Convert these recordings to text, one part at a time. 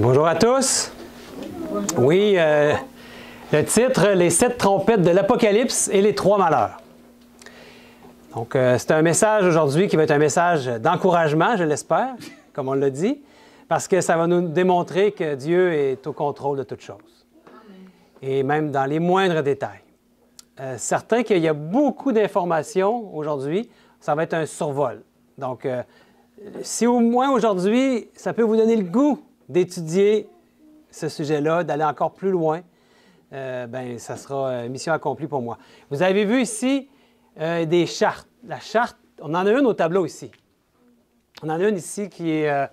Bonjour à tous. Oui, le titre, les 7 trompettes de l'Apocalypse et les 3 malheurs. Donc, c'est un message aujourd'hui qui va être un message d'encouragement, je l'espère, comme on l'a dit, parce que ça va nous démontrer que Dieu est au contrôle de toutes choses, et même dans les moindres détails. Certain qu'il y a beaucoup d'informations aujourd'hui, ça va être un survol. Donc, si au moins aujourd'hui, ça peut vous donner le goût d'étudier ce sujet-là, d'aller encore plus loin, ça sera mission accomplie pour moi. Vous avez vu ici des chartes. La charte, on en a une au tableau ici. On en a une ici qui est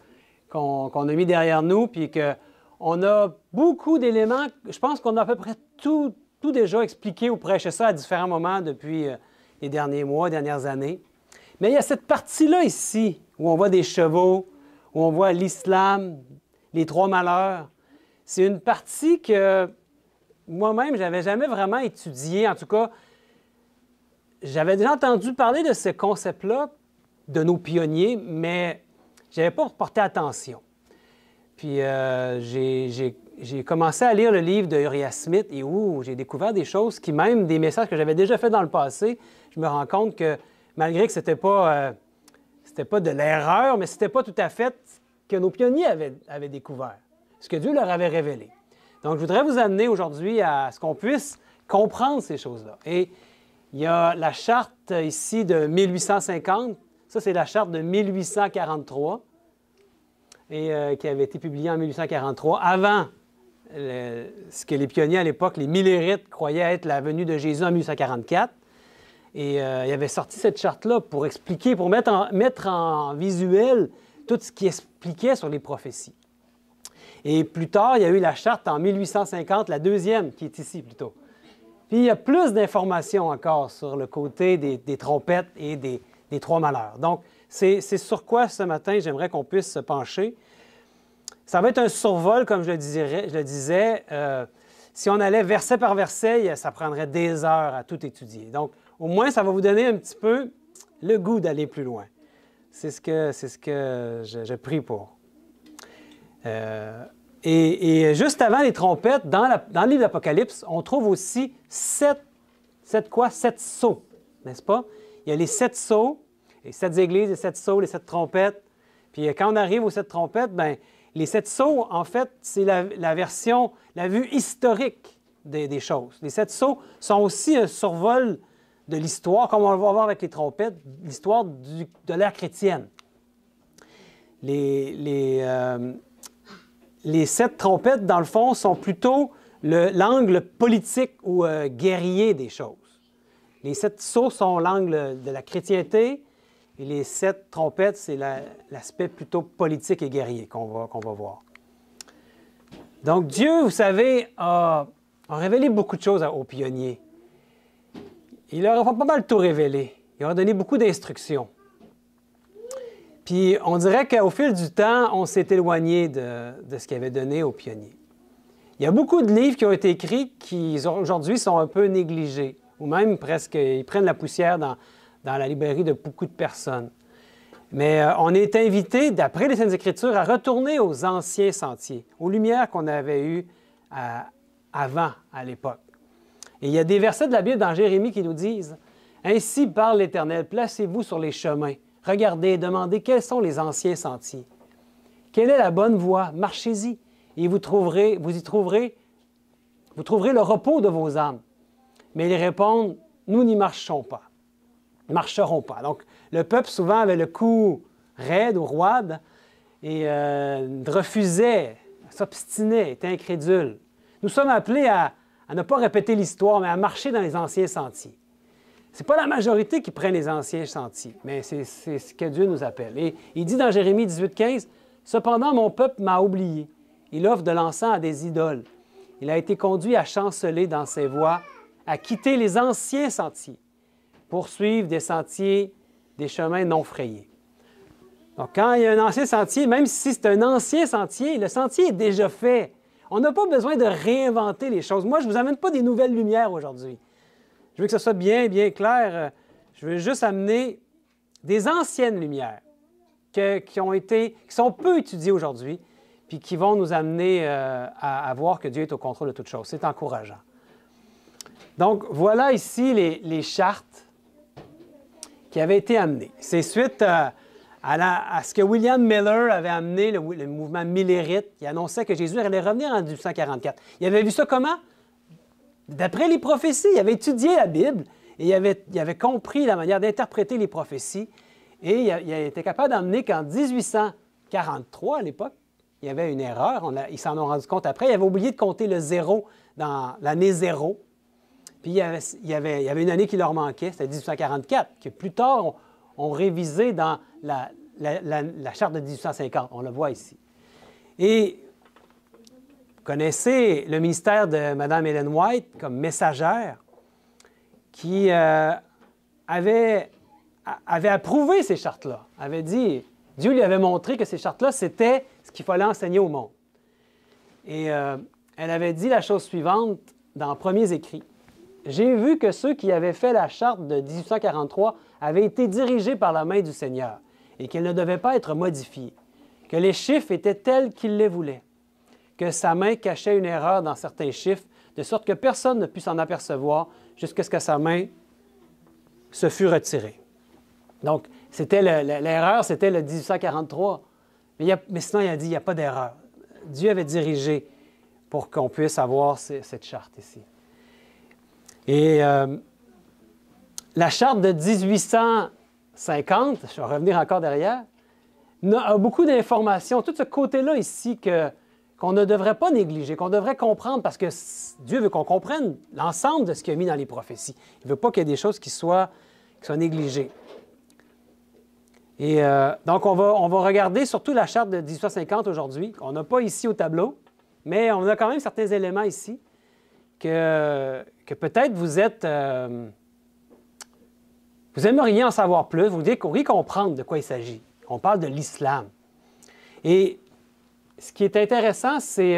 qu'on a mis derrière nous, puis qu'on a beaucoup d'éléments. Je pense qu'on a à peu près tout déjà expliqué ou prêché ça à différents moments depuis les derniers mois, dernières années. Mais il y a cette partie-là ici, où on voit des chevaux, où on voit l'islam, les 3 malheurs. C'est une partie que moi-même, je n'avais jamais vraiment étudiée. En tout cas, j'avais déjà entendu parler de ce concept-là, de nos pionniers, mais je n'avais pas porté attention. Puis j'ai commencé à lire le livre de Uriah Smith et où j'ai découvert des choses qui, même des messages que j'avais déjà faits dans le passé, je me rends compte que malgré que c'était pas de l'erreur, mais c'était pas tout à fait ce que nos pionniers avaient découvert, ce que Dieu leur avait révélé. Donc, je voudrais vous amener aujourd'hui à ce qu'on puisse comprendre ces choses-là. Et il y a la charte ici de 1850. Ça, c'est la charte de 1843 et qui avait été publiée en 1843, avant ce que les pionniers à l'époque, les millérites, croyaient être la venue de Jésus en 1844. Et il avait sorti cette charte-là pour expliquer, pour mettre en visuel tout ce qui expliquait sur les prophéties. Et plus tard, il y a eu la charte en 1850, la deuxième, qui est ici plutôt. Puis il y a plus d'informations encore sur le côté des trompettes et des 3 malheurs. Donc, c'est sur quoi ce matin j'aimerais qu'on puisse se pencher. Ça va être un survol, comme je le disais. Si on allait verset par verset, ça prendrait des heures à tout étudier. Donc, au moins, ça va vous donner un petit peu le goût d'aller plus loin. C'est ce que je prie pour. Et juste avant les trompettes, dans le livre d'Apocalypse, on trouve aussi 7 sceaux, n'est-ce pas? Il y a les 7 sceaux, les 7 églises, les 7 sceaux, les 7 trompettes. Puis quand on arrive aux 7 trompettes, les 7 sceaux, en fait, c'est la version, la vue historique des choses. Les 7 sceaux sont aussi un survol de l'histoire, comme on va voir avec les trompettes, l'histoire de l'ère chrétienne. Les 7 trompettes, dans le fond, sont plutôt l'angle politique ou guerrier des choses. Les 7 sceaux sont l'angle de la chrétienté et les 7 trompettes, c'est l'aspect plutôt politique et guerrier qu'on va voir. Donc, Dieu, vous savez, a révélé beaucoup de choses aux pionniers. Il leur a pas mal tout révélé. Il leur a donné beaucoup d'instructions. Puis, on dirait qu'au fil du temps, on s'est éloigné de ce qu'il avait donné aux pionniers. Il y a beaucoup de livres qui ont été écrits qui, aujourd'hui, sont un peu négligés, ou même presque, ils prennent la poussière dans la librairie de beaucoup de personnes. Mais on est invité, d'après les Saintes Écritures, à retourner aux anciens sentiers, aux lumières qu'on avait eues avant, à l'époque. Et il y a des versets de la Bible dans Jérémie qui nous disent « Ainsi parle l'Éternel, placez-vous sur les chemins. Regardez et demandez quels sont les anciens sentiers. Quelle est la bonne voie? Marchez-y, et vous trouverez le repos de vos âmes. » Mais ils répondent, nous n'y marcherons pas. Donc, le peuple souvent avait le cou raide ou roide et refusait, s'obstinait, était incrédule. Nous sommes appelés à ne pas répéter l'histoire, mais à marcher dans les anciens sentiers. Ce n'est pas la majorité qui prend les anciens sentiers, mais c'est ce que Dieu nous appelle. Et il dit dans Jérémie 18,15, « Cependant, mon peuple m'a oublié. Il offre de l'encens à des idoles. Il a été conduit à chanceler dans ses voies, à quitter les anciens sentiers, pour suivre des sentiers, des chemins non frayés. » Donc, quand il y a un ancien sentier, même si c'est un ancien sentier, le sentier est déjà fait. On n'a pas besoin de réinventer les choses. Moi, je ne vous amène pas des nouvelles lumières aujourd'hui. Je veux que ce soit bien, bien clair. Je veux juste amener des anciennes lumières qui sont peu étudiées aujourd'hui, puis qui vont nous amener à voir que Dieu est au contrôle de toutes choses. C'est encourageant. Donc, voilà ici les chartes qui avaient été amenées. C'est suite à ce que William Miller avait amené, le mouvement millérite. Il annonçait que Jésus allait revenir en 1844. Il avait vu ça comment? D'après les prophéties. Il avait étudié la Bible et il avait compris la manière d'interpréter les prophéties. Et il a été capable d'amener qu'en 1843, à l'époque, il y avait une erreur. Ils s'en ont rendu compte après. Il avait oublié de compter le zéro dans l'année zéro. Puis il y avait une année qui leur manquait, c'était 1844, que plus tard, on révisé dans la charte de 1850. On le voit ici. Et vous connaissez le ministère de Mme Ellen White comme messagère qui avait approuvé ces chartes-là, avait dit, Dieu lui avait montré que ces chartes-là, c'était ce qu'il fallait enseigner au monde. Et elle avait dit la chose suivante dans Premiers Écrits. J'ai vu que ceux qui avaient fait la charte de 1843 avaient été dirigés par la main du Seigneur et qu'elle ne devait pas être modifiée, que les chiffres étaient tels qu'il les voulait, que sa main cachait une erreur dans certains chiffres, de sorte que personne ne put s'en apercevoir jusqu'à ce que sa main se fût retirée. Donc, l'erreur, c'était le 1843. Mais sinon, il a dit, il n'y a pas d'erreur. Dieu avait dirigé pour qu'on puisse avoir cette charte ici. Et la charte de 1850, je vais revenir encore derrière, a beaucoup d'informations, tout ce côté-là ici qu'on ne devrait pas négliger, qu'on devrait comprendre parce que Dieu veut qu'on comprenne l'ensemble de ce qu'il a mis dans les prophéties. Il ne veut pas qu'il y ait des choses qui soient négligées. Et donc, on va regarder surtout la charte de 1850 aujourd'hui, qu'on n'a pas ici au tableau, mais on a quand même certains éléments ici que peut-être vous aimeriez en savoir plus, vous devriez comprendre de quoi il s'agit. On parle de l'islam. Et ce qui est intéressant, c'est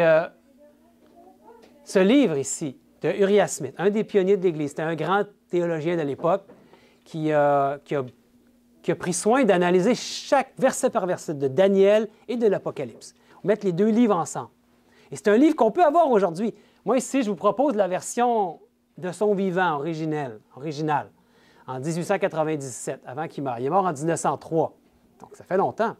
ce livre ici, de Uriah Smith, un des pionniers de l'Église. C'était un grand théologien de l'époque qui a pris soin d'analyser chaque verset par verset de Daniel et de l'Apocalypse. On met les deux livres ensemble. Et c'est un livre qu'on peut avoir aujourd'hui. Moi, ici, je vous propose la version de son vivant original, en 1897, avant qu'il meure. Il est mort en 1903, donc ça fait longtemps.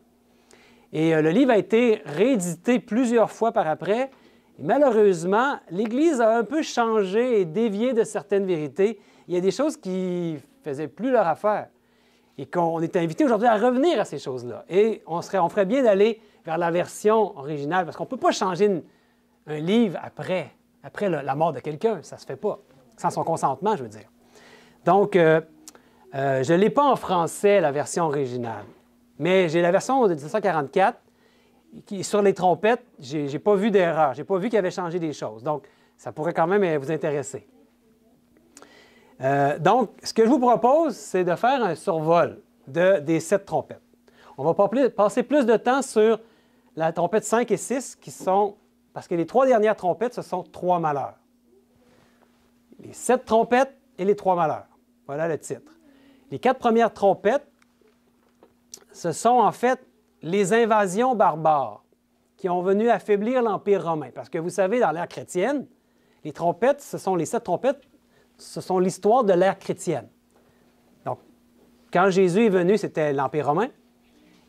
Et le livre a été réédité plusieurs fois par après. Et malheureusement, l'Église a un peu changé et dévié de certaines vérités. Il y a des choses qui ne faisaient plus leur affaire. Et qu'on est invité aujourd'hui à revenir à ces choses-là. Et on ferait bien d'aller vers la version originale, parce qu'on ne peut pas changer un livre après la mort de quelqu'un. Ça ne se fait pas. Sans son consentement, je veux dire. Donc, je ne l'ai pas en français, la version originale. Mais j'ai la version de 1944, qui, sur les trompettes, je n'ai pas vu d'erreur. Je n'ai pas vu qu'il avait changé des choses. Donc, ça pourrait quand même vous intéresser. Donc, ce que je vous propose, c'est de faire un survol des 7 trompettes. On va passer plus de temps sur la trompette 5 et 6, qui sont... Parce que les 3 dernières trompettes, ce sont 3 malheurs. Les 7 trompettes et les 3 malheurs. Voilà le titre. Les 4 premières trompettes, ce sont en fait les invasions barbares qui ont venu affaiblir l'Empire romain. Parce que vous savez, dans l'ère chrétienne, les trompettes, les 7 trompettes, ce sont l'histoire de l'ère chrétienne. Donc, quand Jésus est venu, c'était l'Empire romain.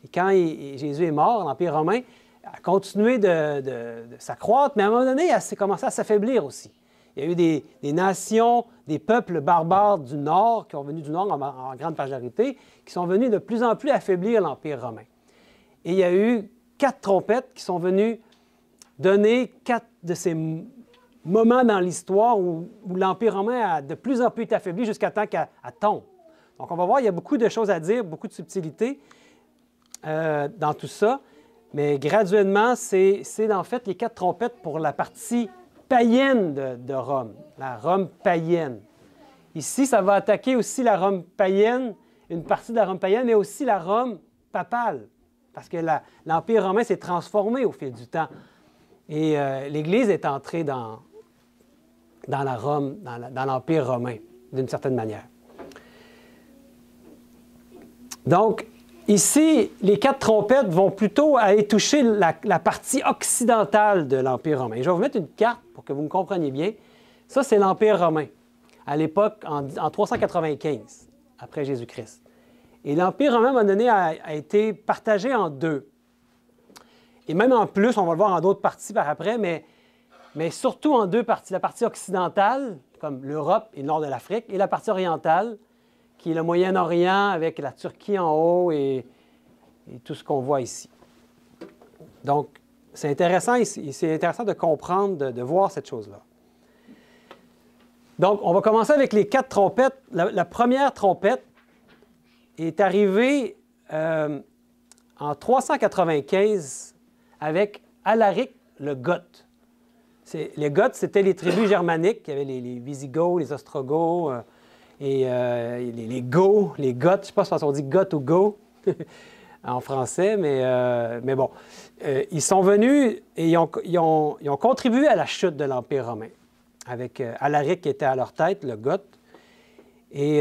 Et quand Jésus est mort, l'Empire romain a continué de s'accroître, mais à un moment donné, il a commencé à s'affaiblir aussi. Il y a eu des nations, des peuples barbares du Nord, qui sont venus du Nord en grande majorité, qui sont venus de plus en plus affaiblir l'Empire romain. Et il y a eu 4 trompettes qui sont venues donner 4 de ces moments dans l'histoire où l'Empire romain a de plus en plus été affaibli jusqu'à temps qu'elle tombe. Donc, on va voir, il y a beaucoup de choses à dire, beaucoup de subtilités dans tout ça. Mais graduellement, c'est en fait les 4 trompettes pour la partie païenne de Rome, la Rome païenne. Ici, ça va attaquer aussi la Rome païenne, une partie de la Rome païenne, mais aussi la Rome papale, parce que l'Empire romain s'est transformé au fil du temps. Et l'Église est entrée dans la Rome, dans l'Empire romain, d'une certaine manière. Donc, ici, les 4 trompettes vont plutôt aller toucher la partie occidentale de l'Empire romain. Je vais vous mettre une carte pour que vous me compreniez bien. Ça, c'est l'Empire romain, à l'époque, en 395, après Jésus-Christ. Et l'Empire romain, à un moment donné, a été partagé en deux. Et même en plus, on va le voir en d'autres parties par après, mais surtout en deux parties. La partie occidentale, comme l'Europe et le nord de l'Afrique, et la partie orientale, qui est le Moyen-Orient avec la Turquie en haut et tout ce qu'on voit ici. Donc, c'est intéressant de comprendre, de voir cette chose-là. Donc, on va commencer avec les 4 trompettes. La première trompette est arrivée en 395 avec Alaric le Goth. Les Goths, c'était les tribus germaniques. Il y avait les Visigoths, les Ostrogoths et les Goths, les Goths. Je ne sais pas si on dit Goth ou Go en français, mais bon. Ils sont venus et ils ont contribué à la chute de l'Empire romain, avec Alaric qui était à leur tête, le Goth. Et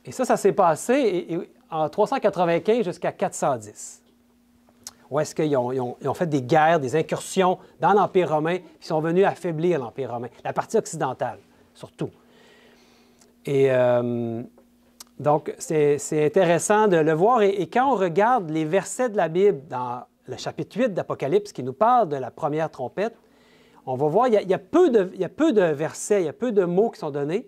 ça s'est passé en 395 jusqu'à 410. Où est-ce qu'ils ont fait des guerres, des incursions dans l'Empire romain, qui sont venus affaiblir l'Empire romain, la partie occidentale, surtout. Et donc, c'est intéressant de le voir. Et quand on regarde les versets de la Bible dans le chapitre 8 d'Apocalypse, qui nous parle de la première trompette, on va voir, il y a peu de versets, il y a peu de mots qui sont donnés,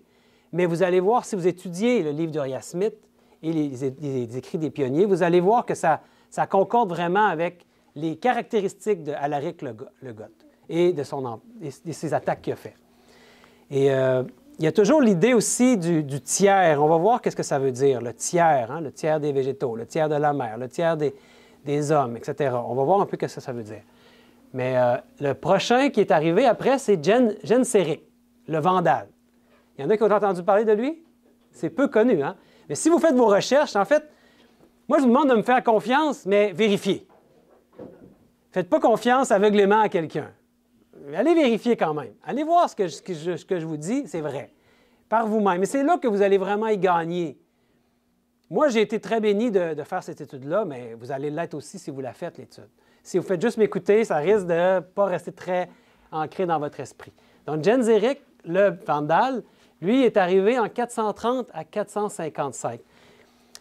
mais vous allez voir, si vous étudiez le livre d'Uriah Smith et les écrits des pionniers, vous allez voir que ça concorde vraiment avec les caractéristiques d'Alaric le Goth et de ses attaques qu'il a faites. Et il y a toujours l'idée aussi du tiers. On va voir qu'est-ce que ça veut dire, le tiers, hein, le tiers des végétaux, le tiers de la mer, le tiers des hommes, etc. On va voir un peu ce que ça veut dire. Mais le prochain qui est arrivé après, c'est Genséric, le Vandale. Il y en a qui ont entendu parler de lui? C'est peu connu, hein? Mais si vous faites vos recherches, en fait, moi, je vous demande de me faire confiance, mais vérifiez. Faites pas confiance aveuglément à quelqu'un. Allez vérifier quand même. Allez voir ce que je vous dis, c'est vrai. Par vous-même. Et c'est là que vous allez vraiment y gagner. Moi, j'ai été très béni de faire cette étude-là, mais vous allez l'être aussi si vous la faites, l'étude. Si vous faites juste m'écouter, ça risque de ne pas rester très ancré dans votre esprit. Donc, Genséric, le Vandale, lui, est arrivé en 430 à 455.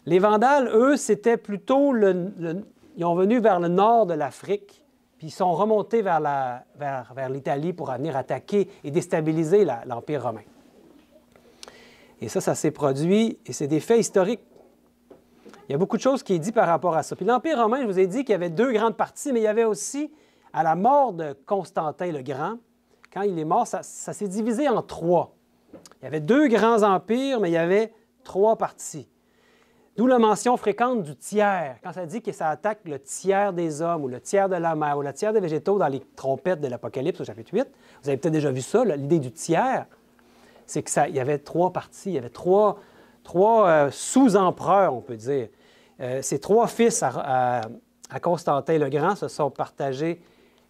Les Vandales, eux, c'était plutôt ils ont venu vers le nord de l'Afrique, puis ils sont remontés vers l'Italie pour venir attaquer et déstabiliser l'Empire romain. Et ça s'est produit, et c'est des faits historiques. Il y a beaucoup de choses qui est dit par rapport à ça. Puis l'Empire romain, je vous ai dit qu'il y avait 2 grandes parties, mais il y avait aussi, à la mort de Constantin le Grand, quand il est mort, ça s'est divisé en 3. Il y avait 2 grands empires, mais il y avait 3 parties. D'où la mention fréquente du tiers. Quand ça dit que ça attaque le tiers des hommes, ou le tiers de la mer, ou le tiers des végétaux dans les trompettes de l'Apocalypse au chapitre 8, vous avez peut-être déjà vu ça, l'idée du tiers, c'est qu'il y avait 3 parties, il y avait trois sous-empereurs, on peut dire. Ces 3 fils à Constantin le Grand se sont partagés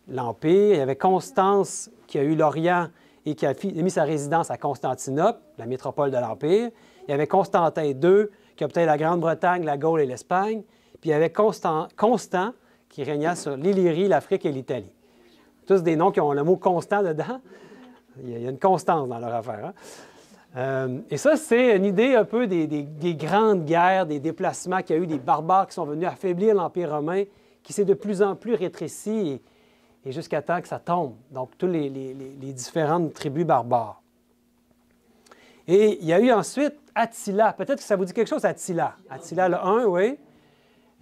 l'Empire. Il y avait Constance qui a eu l'Orient et qui a mis sa résidence à Constantinople, la métropole de l'Empire. Il y avait Constantin II qui a obtenu la Grande-Bretagne, la Gaule et l'Espagne. Puis il y avait Constant qui régna sur l'Illyrie, l'Afrique et l'Italie. Tous des noms qui ont le mot « constant » dedans. Il y a une constance dans leur affaire. Hein? Et ça, c'est une idée un peu des grandes guerres, des déplacements qu'il y a eu, des barbares qui sont venus affaiblir l'Empire romain, qui s'est de plus en plus rétréci et jusqu'à temps que ça tombe. Donc, toutes les différentes tribus barbares. Et il y a eu ensuite Attila. Peut-être que ça vous dit quelque chose, Attila. Attila le 1, oui.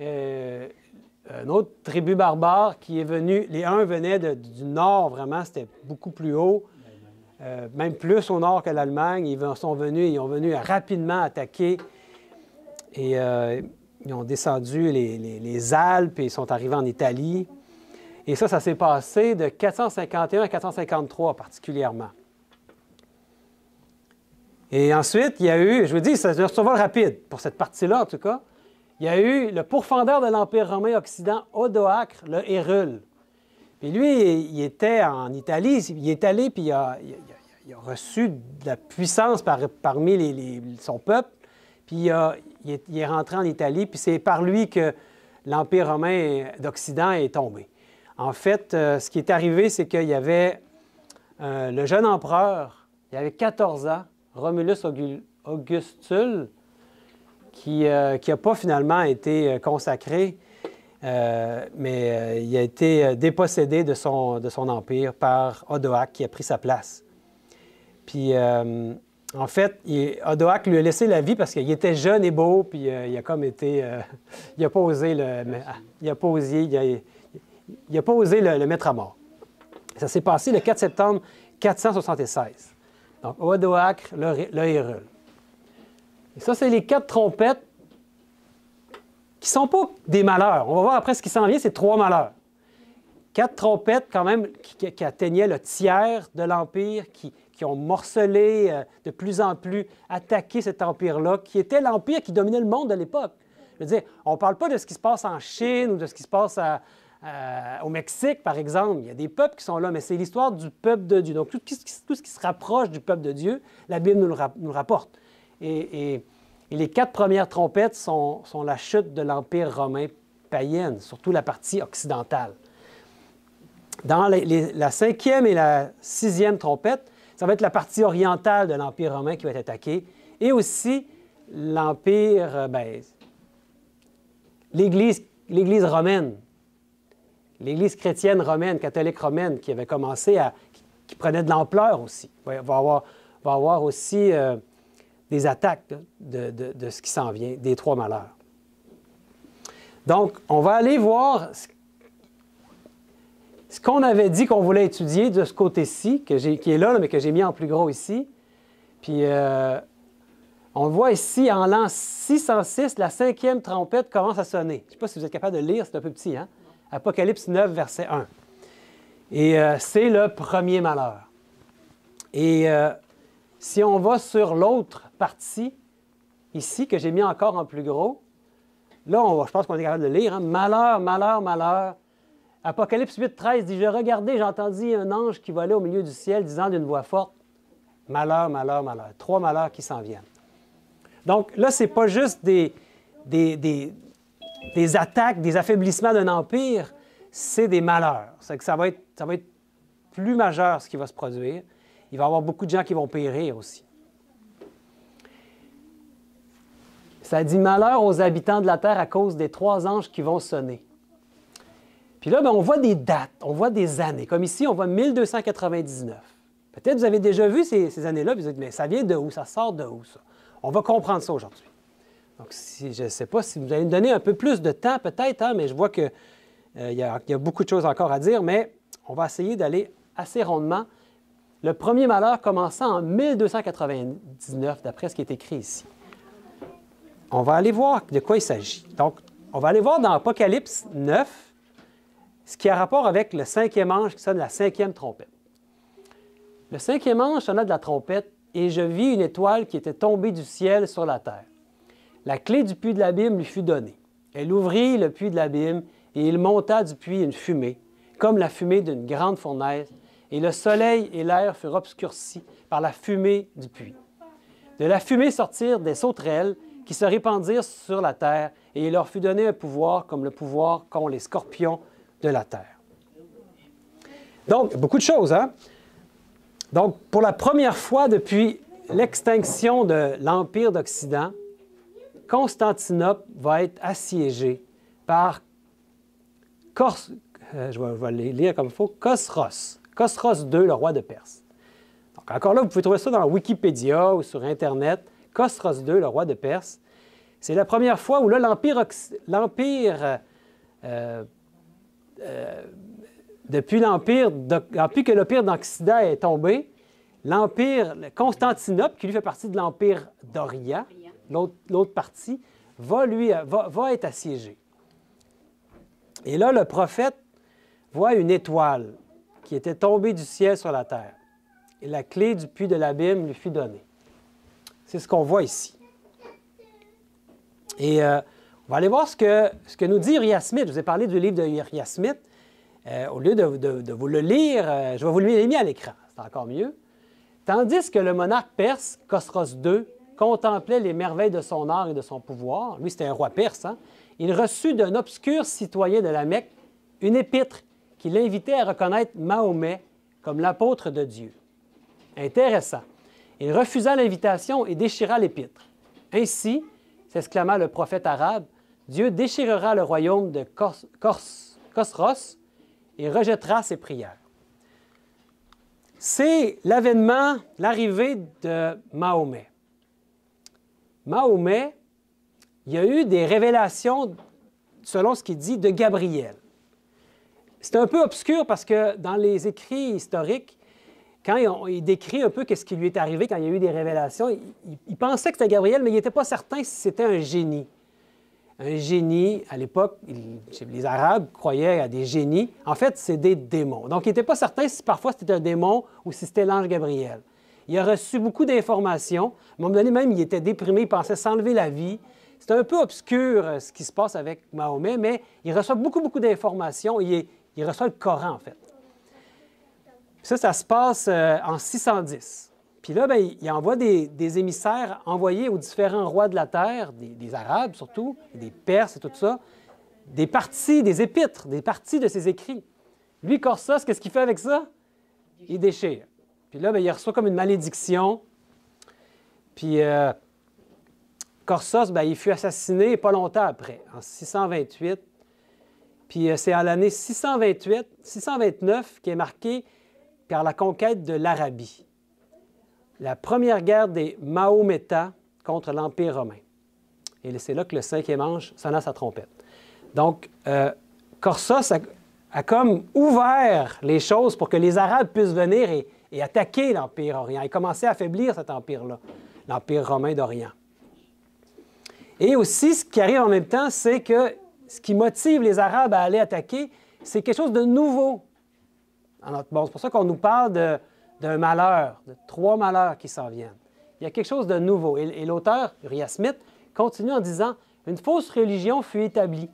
Une autre tribu barbare qui est venue. Les Huns venaient du nord, vraiment, c'était beaucoup plus haut. Même plus au nord que l'Allemagne. Ils ont venu rapidement attaquer. Et ils ont descendu les Alpes et ils sont arrivés en Italie. Et ça s'est passé de 451 à 453 particulièrement. Et ensuite, il y a eu, je vous dis, c'est un survol rapide pour cette partie-là en tout cas, il y a eu le pourfendeur de l'Empire romain occident, Odoacre, le Hérule. Puis lui, il était en Italie, il est allé, puis il a reçu de la puissance parmi son peuple, puis il est rentré en Italie, puis c'est par lui que l'Empire romain d'Occident est tombé. En fait, ce qui est arrivé, c'est qu'il y avait le jeune empereur, il avait 14 ans, Romulus Augustule, qui n'a pas finalement été consacré, mais il a été dépossédé de son empire par Odoac, qui a pris sa place. Puis, en fait, Odoac lui a laissé la vie parce qu'il était jeune et beau, puis il a comme été... il n'a pas osé le mettre à mort. Ça s'est passé le 4 septembre 476. Donc, Odoac le Hérule. Et ça, c'est les 4 trompettes qui ne sont pas des malheurs. On va voir après ce qui s'en vient, c'est 3 malheurs. 4 trompettes, quand même, qui atteignaient le tiers de l'Empire, qui ont morcelé, de plus en plus attaqué cet empire-là, qui était l'empire qui dominait le monde à l'époque. Je veux dire, on ne parle pas de ce qui se passe en Chine ou de ce qui se passe au Mexique, par exemple. Il y a des peuples qui sont là, mais c'est l'histoire du peuple de Dieu. Donc, tout ce qui se rapproche du peuple de Dieu, la Bible nous le rapporte. Et les 4 premières trompettes sont la chute de l'Empire romain païenne, surtout la partie occidentale. Dans la 5e et la 6e trompette, ça va être la partie orientale de l'Empire romain qui va être attaquée, et aussi l'Empire, l'Église romaine, l'Église chrétienne romaine, catholique romaine, qui avait commencé qui prenait de l'ampleur aussi. Il va avoir aussi des attaques de ce qui s'en vient, des 3 malheurs. Donc, on va aller voir ce qu'on avait dit qu'on voulait étudier de ce côté-ci, qui est là, mais que j'ai mis en plus gros ici. Puis, on le voit ici, en l'an 606, la 5e trompette commence à sonner. Je ne sais pas si vous êtes capable de lire, c'est un peu petit, hein? Apocalypse 9, verset 1. Et c'est le premier malheur. Et si on va sur l'autre partie, ici, que j'ai mis encore en plus gros, là, je pense qu'on est capable de le lire, hein? Malheur, malheur, malheur. Apocalypse 8, 13 dit « Je regardais, j'entendis un ange qui volait au milieu du ciel, disant d'une voix forte, « Malheur, malheur, malheur. » 3 malheurs qui s'en viennent. Donc là, ce n'est pas juste des attaques, des affaiblissements d'un empire, c'est des malheurs. C'est que ça va être plus majeur ce qui va se produire. Il va y avoir beaucoup de gens qui vont périr aussi. Ça dit « Malheur aux habitants de la terre à cause des 3 anges qui vont sonner. » Puis là, on voit des dates, on voit des années. Comme ici, on voit 1299. Peut-être que vous avez déjà vu ces années-là, puis vous dites, mais ça vient de où? Ça sort de où, ça? On va comprendre ça aujourd'hui. Donc, je ne sais pas si vous allez me donner un peu plus de temps, peut-être, hein, mais je vois qu'il y a beaucoup de choses encore à dire, mais on va essayer d'aller assez rondement. Le premier malheur commençant en 1299, d'après ce qui est écrit ici. On va aller voir de quoi il s'agit. Donc, on va aller voir dans Apocalypse 9, ce qui a rapport avec le 5e ange qui sonne la 5e trompette. Le 5e ange sonna de la trompette, et je vis une étoile qui était tombée du ciel sur la terre. La clé du puits de l'abîme lui fut donnée. Elle ouvrit le puits de l'abîme, et il monta du puits une fumée, comme la fumée d'une grande fournaise, et le soleil et l'air furent obscurcis par la fumée du puits. De la fumée sortirent des sauterelles qui se répandirent sur la terre, et il leur fut donné un pouvoir comme le pouvoir qu'ont les scorpions de la terre. Donc, beaucoup de choses, hein? Donc, pour la première fois depuis l'extinction de l'Empire d'Occident, Constantinople va être assiégée par je vais les lire comme il faut, Khosros. Khosros II, le roi de Perse. Donc, encore là, vous pouvez trouver ça dans Wikipédia ou sur Internet. Khosros II, le roi de Perse. C'est la première fois où là, depuis que l'Empire d'Occident est tombé, l'Empire Constantinople, qui lui fait partie de l'Empire d'Orient, l'autre partie, va être assiégé. Et là, le prophète voit une étoile qui était tombée du ciel sur la terre. Et la clé du puits de l'abîme lui fut donnée. C'est ce qu'on voit ici. Et on va aller voir ce que nous dit Uriah Smith. Je vous ai parlé du livre de Uriah Smith. Au lieu de vous le lire, je vais vous le mettre à l'écran. C'est encore mieux. Tandis que le monarque perse, Khosros II, contemplait les merveilles de son art et de son pouvoir, lui c'était un roi perse, hein, il reçut d'un obscur citoyen de la Mecque une épître qui l'invitait à reconnaître Mahomet comme l'apôtre de Dieu. Intéressant. Il refusa l'invitation et déchira l'épître. Ainsi, s'exclama le prophète arabe, Dieu déchirera le royaume de Khosros et rejettera ses prières. C'est l'avènement, l'arrivée de Mahomet. Mahomet, il y a eu des révélations, selon ce qu'il dit, de Gabriel. C'est un peu obscur parce que dans les écrits historiques, quand il décrit un peu ce qui lui est arrivé quand il y a eu des révélations, il pensait que c'était Gabriel, mais il n'était pas certain si c'était un génie. Un génie, à l'époque, les Arabes croyaient à des génies. En fait, c'est des démons. Donc, il n'était pas certain si parfois c'était un démon ou si c'était l'ange Gabriel. Il a reçu beaucoup d'informations. À un moment donné, même, il était déprimé, il pensait s'enlever la vie. C'est un peu obscur ce qui se passe avec Mahomet, mais il reçoit beaucoup d'informations. Il reçoit le Coran, en fait. Ça se passe en 610. Puis là, bien, il envoie des émissaires envoyés aux différents rois de la terre, des Arabes surtout, des Perses et tout ça, des parties, des épîtres, des parties de ses écrits. Lui, Khosros, qu'est-ce qu'il fait avec ça? Il déchire. Puis là, bien, il reçoit comme une malédiction. Puis Khosros, bien, il fut assassiné pas longtemps après, en 628. Puis c'est en l'année 629 qui est marqué par la conquête de l'Arabie. La première guerre des Mahométans contre l'Empire romain. Et c'est là que le cinquième ange sonna sa trompette. Donc, Khosros a comme ouvert les choses pour que les Arabes puissent venir et attaquer l'Empire orient et commencer à affaiblir cet empire-là, l'Empire romain d'Orient. Et aussi, ce qui arrive en même temps, c'est que ce qui motive les Arabes à aller attaquer, c'est quelque chose de nouveau. Bon, c'est pour ça qu'on nous parle d'un malheur, de 3 malheurs qui s'en viennent. Il y a quelque chose de nouveau. Et l'auteur, Uriah Smith, continue en disant « Une fausse religion fut établie,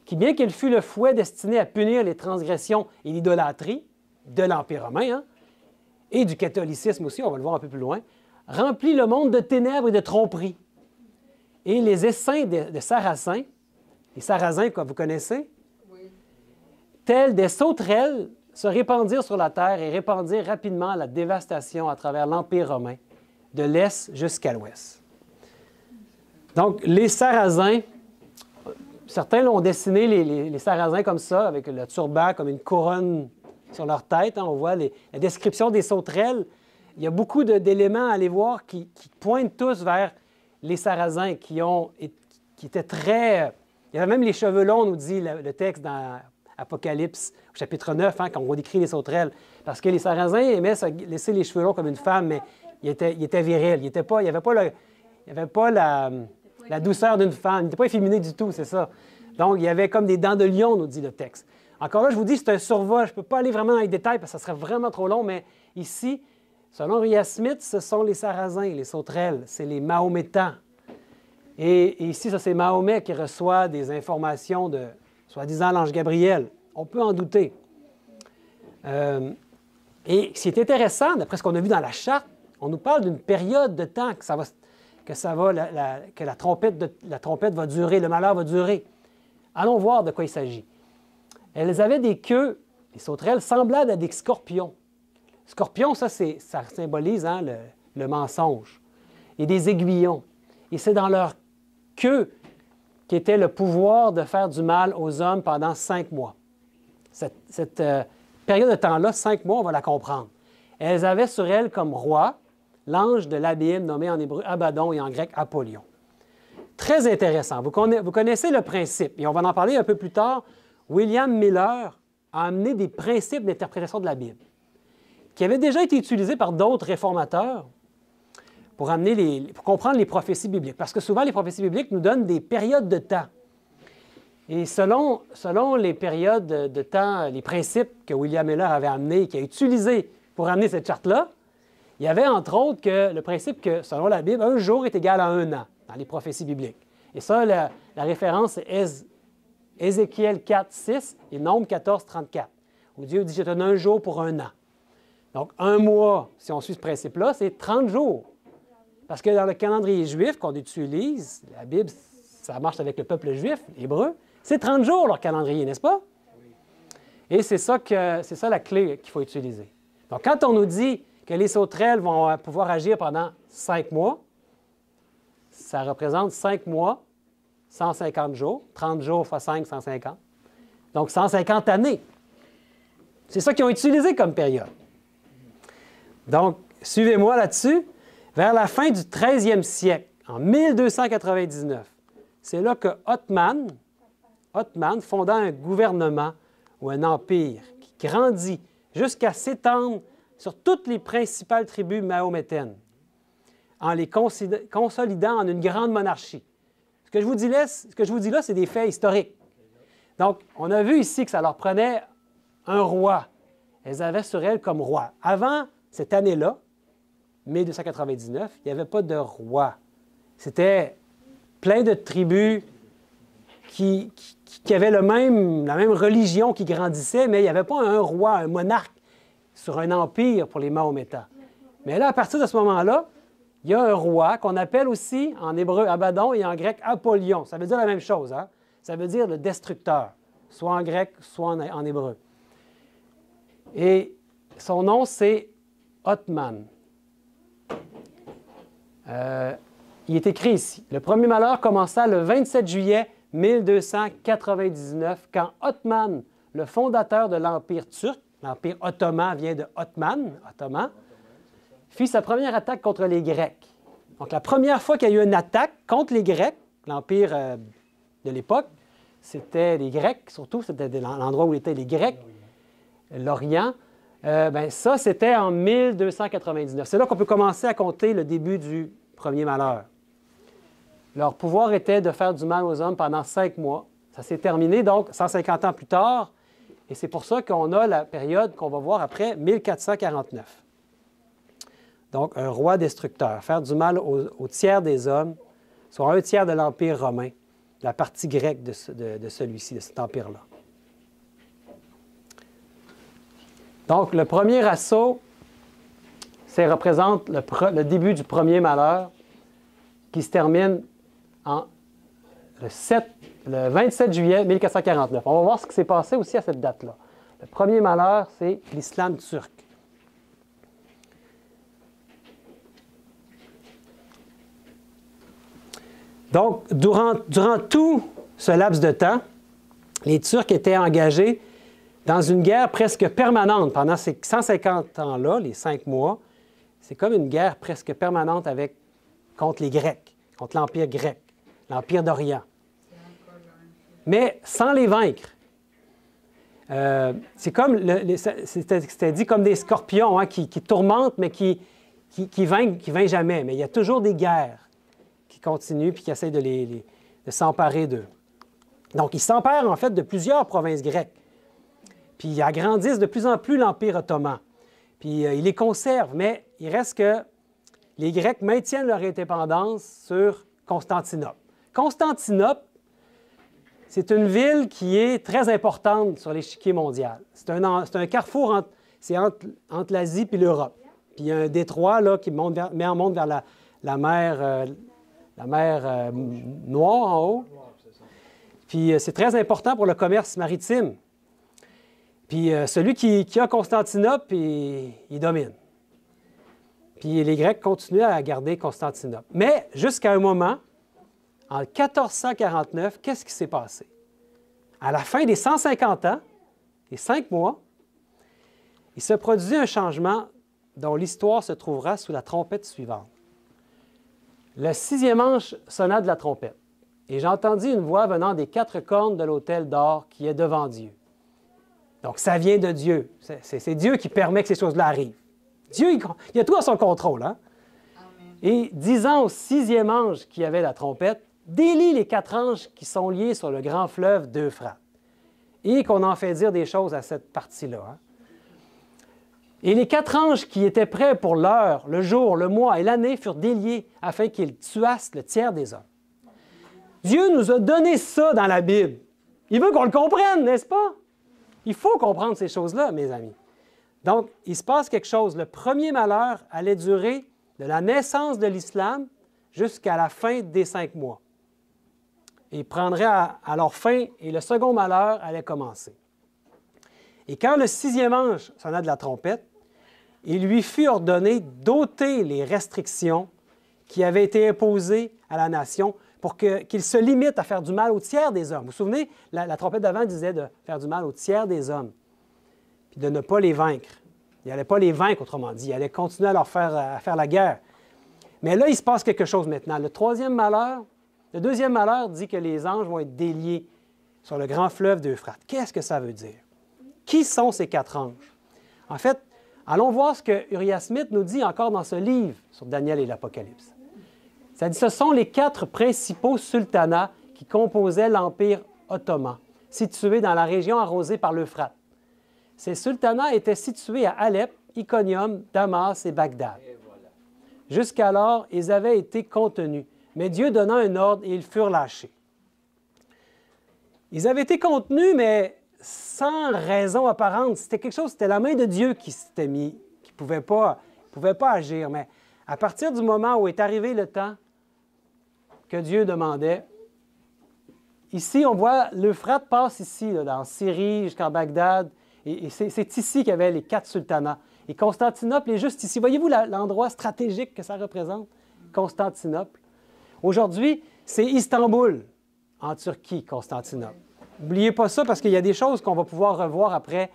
qui bien qu'elle fût le fouet destiné à punir les transgressions et l'idolâtrie de l'Empire romain, hein, et du catholicisme aussi, on va le voir un peu plus loin, remplit le monde de ténèbres et de tromperies. Et les essaims de Sarrasins, les Sarrasins, comme vous connaissez, oui, tels des sauterelles, se répandirent sur la terre et répandirent rapidement la dévastation à travers l'Empire romain, de l'Est jusqu'à l'Ouest. Donc, les Sarrasins, certains l'ont dessiné, les Sarrasins comme ça, avec le turban comme une couronne sur leur tête. Hein, on voit la description des sauterelles. Il y a beaucoup d'éléments à aller voir qui pointent tous vers les Sarrasins qui étaient très... Il y avait même les cheveux longs, nous dit le texte dans Apocalypse, au chapitre 9, hein, quand on décrit les sauterelles. Parce que les Sarrasins aimaient se laisser les cheveux longs comme une femme, mais il était viril. Il n'y avait pas la douceur d'une femme. Il n'était pas efféminé du tout, c'est ça. Donc, il y avait comme des dents de lion, nous dit le texte. Encore là, je vous dis, c'est un survol. Je ne peux pas aller vraiment dans les détails parce que ça serait vraiment trop long, mais ici, selon Uriah Smith, ce sont les Sarrasins, les sauterelles, c'est les Mahométans. Et ici, ça, c'est Mahomet qui reçoit des informations de, soi-disant, l'ange Gabriel. On peut en douter. Et ce qui est intéressant, d'après ce qu'on a vu dans la charte, on nous parle d'une période de temps que la trompette va durer, le malheur va durer. Allons voir de quoi il s'agit. Elles avaient des queues, les sauterelles, semblables à des scorpions. Scorpion, ça symbolise hein, le mensonge. Et des aiguillons. Et c'est dans leur queue qu'était le pouvoir de faire du mal aux hommes pendant 5 mois. Cette période de temps-là, 5 mois, on va la comprendre. Elles avaient sur elles comme roi l'ange de l'abîme, nommé en hébreu Abaddon et en grec Apollyon. Très intéressant. Vous connaissez le principe, et on va en parler un peu plus tard. William Miller a amené des principes d'interprétation de la Bible qui avaient déjà été utilisés par d'autres réformateurs pour comprendre les prophéties bibliques. Parce que souvent, les prophéties bibliques nous donnent des périodes de temps. Et selon les périodes de temps, les principes que William Miller avait amenés et qu'il a utilisés pour amener cette charte-là, il y avait entre autres le principe que, selon la Bible, un jour est égal à 1 an dans les prophéties bibliques. Et ça, la référence est Ézéchiel 4, 6 et Nombre 14, 34, où Dieu dit « Je te donne un jour pour 1 an ». Donc, 1 mois, si on suit ce principe-là, c'est 30 jours. Parce que dans le calendrier juif qu'on utilise, la Bible, ça marche avec le peuple juif, hébreu, c'est 30 jours leur calendrier, n'est-ce pas? Et c'est ça la clé qu'il faut utiliser. Donc, quand on nous dit que les sauterelles vont pouvoir agir pendant 5 mois, ça représente 5 mois, 150 jours, 30 jours fois 5, 150. Donc, 150 années. C'est ça qu'ils ont utilisé comme période. Donc, suivez-moi là-dessus. Vers la fin du 13e siècle, en 1299, c'est là que Othman, fonda un gouvernement ou un empire qui grandit jusqu'à s'étendre sur toutes les principales tribus mahométaines, en les consolidant en une grande monarchie. Ce que je vous dis là, c'est des faits historiques. Donc, on a vu ici que ça leur prenait un roi. Elles avaient sur elles comme roi. Avant cette année-là, 1299, il n'y avait pas de roi. C'était plein de tribus qui avaient la même religion qui grandissait, mais il n'y avait pas un roi, un monarque sur un empire pour les Mahométans. Mais là, à partir de ce moment-là, il y a un roi qu'on appelle aussi en hébreu Abaddon et en grec Apollyon. Ça veut dire la même chose, hein? Ça veut dire le destructeur, soit en grec, soit en hébreu. Et son nom, c'est Othman. Il est écrit ici. Le premier malheur commença le 27 juillet 1299, quand Othman, le fondateur de l'Empire turc, l'Empire ottoman vient de Ottoman, fit sa première attaque contre les Grecs. Donc, la première fois qu'il y a eu une attaque contre les Grecs, l'Empire de l'époque, c'était les Grecs, surtout, c'était l'endroit où étaient les Grecs, l'Orient. Ça, c'était en 1299. C'est là qu'on peut commencer à compter le début du premier malheur. Leur pouvoir était de faire du mal aux hommes pendant 5 mois. Ça s'est terminé, donc, 150 ans plus tard. Et c'est pour ça qu'on a la période qu'on va voir après, 1449. Donc, un roi destructeur, faire du mal au tiers des hommes, soit un tiers de l'Empire romain, la partie grecque de celui-ci, de cet empire-là. Donc, le premier assaut, ça représente le début du premier malheur qui se termine le 27 juillet 1449. On va voir ce qui s'est passé aussi à cette date-là. Le premier malheur, c'est l'islam turc. Donc, durant tout ce laps de temps, les Turcs étaient engagés dans une guerre presque permanente pendant ces 150 ans-là, les 5 mois. C'est comme une guerre presque permanente contre les Grecs, contre l'Empire grec, l'Empire d'Orient. Mais sans les vaincre. C'est comme, c'était dit comme des scorpions qui tourmentent, mais qui vainquent jamais. Mais il y a toujours des guerres qui continuent puis qui essaient de s'emparer d'eux. Donc, ils s'emparent en fait de plusieurs provinces grecques. Puis ils agrandissent de plus en plus l'Empire ottoman. Puis ils les conservent, mais il reste que les Grecs maintiennent leur indépendance sur Constantinople. Constantinople, c'est une ville qui est très importante sur l'échiquier mondial. C'est un carrefour entre l'Asie et l'Europe. Puis il y a un détroit là, qui monte vers la mer Noire en haut. Puis c'est très important pour le commerce maritime. Puis celui qui a Constantinople, il domine. Puis les Grecs continuent à garder Constantinople. Mais jusqu'à un moment, en 1449, qu'est-ce qui s'est passé? À la fin des 150 ans, les 5 mois, il se produit un changement dont l'histoire se trouvera sous la trompette suivante. Le 6e ange sonna de la trompette, et j'entendis une voix venant des 4 cornes de l'autel d'or qui est devant Dieu. Donc, ça vient de Dieu. C'est Dieu qui permet que ces choses-là arrivent. Dieu, il a tout à son contrôle. Hein? Et disant au 6e ange qui avait la trompette, délie les 4 anges qui sont liés sur le grand fleuve d'Euphrate, et qu'on en fait dire des choses à cette partie-là. Hein? Et les 4 anges qui étaient prêts pour l'heure, le jour, le mois et l'année furent déliés afin qu'ils tuassent le tiers des hommes. Dieu nous a donné ça dans la Bible. Il veut qu'on le comprenne, n'est-ce pas? Il faut comprendre ces choses-là, mes amis. Donc, il se passe quelque chose. Le premier malheur allait durer de la naissance de l'islam jusqu'à la fin des 5 mois. Ils prendraient à leur fin et le second malheur allait commencer. Et quand le 6e ange sonna de la trompette, il lui fut ordonné d'ôter les restrictions qui avaient été imposées à la nation pour qu'il se limite à faire du mal au tiers des hommes. Vous vous souvenez, la trompette d'avant disait de faire du mal au tiers des hommes, puis de ne pas les vaincre. Il n'allait pas les vaincre, autrement dit. Il allait continuer à leur faire la guerre. Mais là, il se passe quelque chose maintenant. Le 2e malheur dit que les anges vont être déliés sur le grand fleuve d'Euphrate. Qu'est-ce que ça veut dire? Qui sont ces 4 anges? En fait, allons voir ce que Uriah Smith nous dit encore dans ce livre sur Daniel et l'Apocalypse. Ça dit, ce sont les 4 principaux sultanats qui composaient l'Empire ottoman, situé dans la région arrosée par l'Euphrate. Ces sultanats étaient situés à Alep, Iconium, Damas et Bagdad. Jusqu'alors, ils avaient été contenus, mais Dieu donna un ordre et ils furent lâchés. Ils avaient été contenus, mais sans raison apparente. C'était quelque chose, c'était la main de Dieu qui s'était mis, qui ne pouvait pas agir. Mais à partir du moment où est arrivé le temps que Dieu demandait, ici, on voit l'Euphrate passe ici, là, dans Syrie jusqu'en Bagdad, et c'est ici qu'il y avait les 4 sultanats. Et Constantinople est juste ici. Voyez-vous l'endroit stratégique que ça représente? Constantinople. Aujourd'hui, c'est Istanbul, en Turquie, Constantinople. N'oubliez pas ça parce qu'il y a des choses qu'on va pouvoir revoir après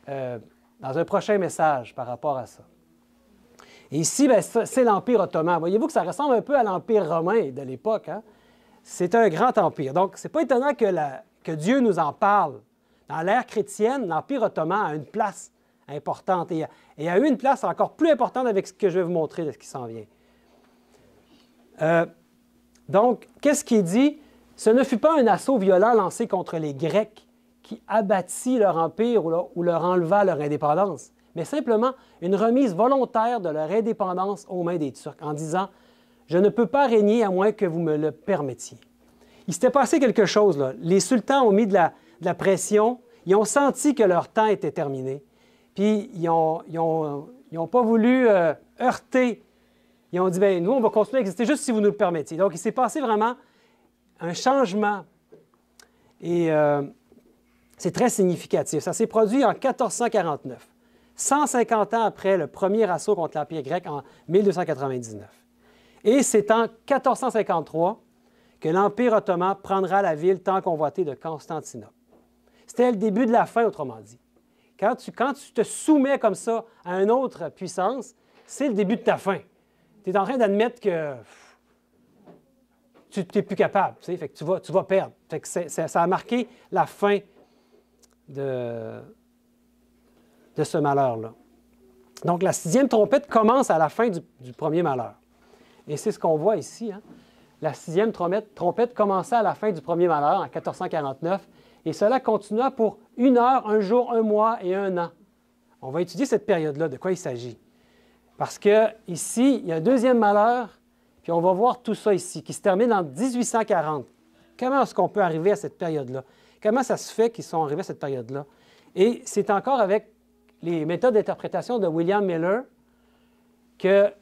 dans un prochain message par rapport à ça. Et ici, c'est l'Empire ottoman. Voyez-vous que ça ressemble un peu à l'Empire romain de l'époque. Hein? C'est un grand empire. Donc, ce n'est pas étonnant que Dieu nous en parle. Dans l'ère chrétienne, l'Empire ottoman a une place importante et a eu une place encore plus importante avec ce que je vais vous montrer de ce qui s'en vient. Donc, qu'est-ce qu'il dit? Ce ne fut pas un assaut violent lancé contre les Grecs qui abattit leur empire ou leur enleva leur indépendance, mais simplement une remise volontaire de leur indépendance aux mains des Turcs en disant « Je ne peux pas régner à moins que vous me le permettiez ». Il s'était passé quelque chose, là. Les sultans ont mis de la pression, ils ont senti que leur temps était terminé, puis ils n'ont pas voulu heurter. Ils ont dit, bien, nous, on va continuer à exister juste si vous nous le permettiez. Donc, il s'est passé vraiment un changement. Et c'est très significatif. Ça s'est produit en 1449, 150 ans après le premier assaut contre l'Empire grec en 1299. Et c'est en 1453 que l'Empire ottoman prendra la ville tant convoitée de Constantinople. C'était le début de la fin, autrement dit. Quand tu te soumets comme ça à une autre puissance, c'est le début de ta fin. Tu es en train d'admettre que tu n'es plus capable, fait que tu vas perdre. Fait que ça a marqué la fin de ce malheur-là. Donc, la 6e trompette commence à la fin du premier malheur. Et c'est ce qu'on voit ici. Hein? La 6e trompette commençait à la fin du premier malheur, en 1449, et cela continua pour 1 heure, 1 jour, 1 mois et 1 an. On va étudier cette période-là, de quoi il s'agit. Parce qu'ici, il y a un 2e malheur, puis on va voir tout ça ici, qui se termine en 1840. Comment est-ce qu'on peut arriver à cette période-là? Comment ça se fait qu'ils sont arrivés à cette période-là? Et c'est encore avec les méthodes d'interprétation de William Miller que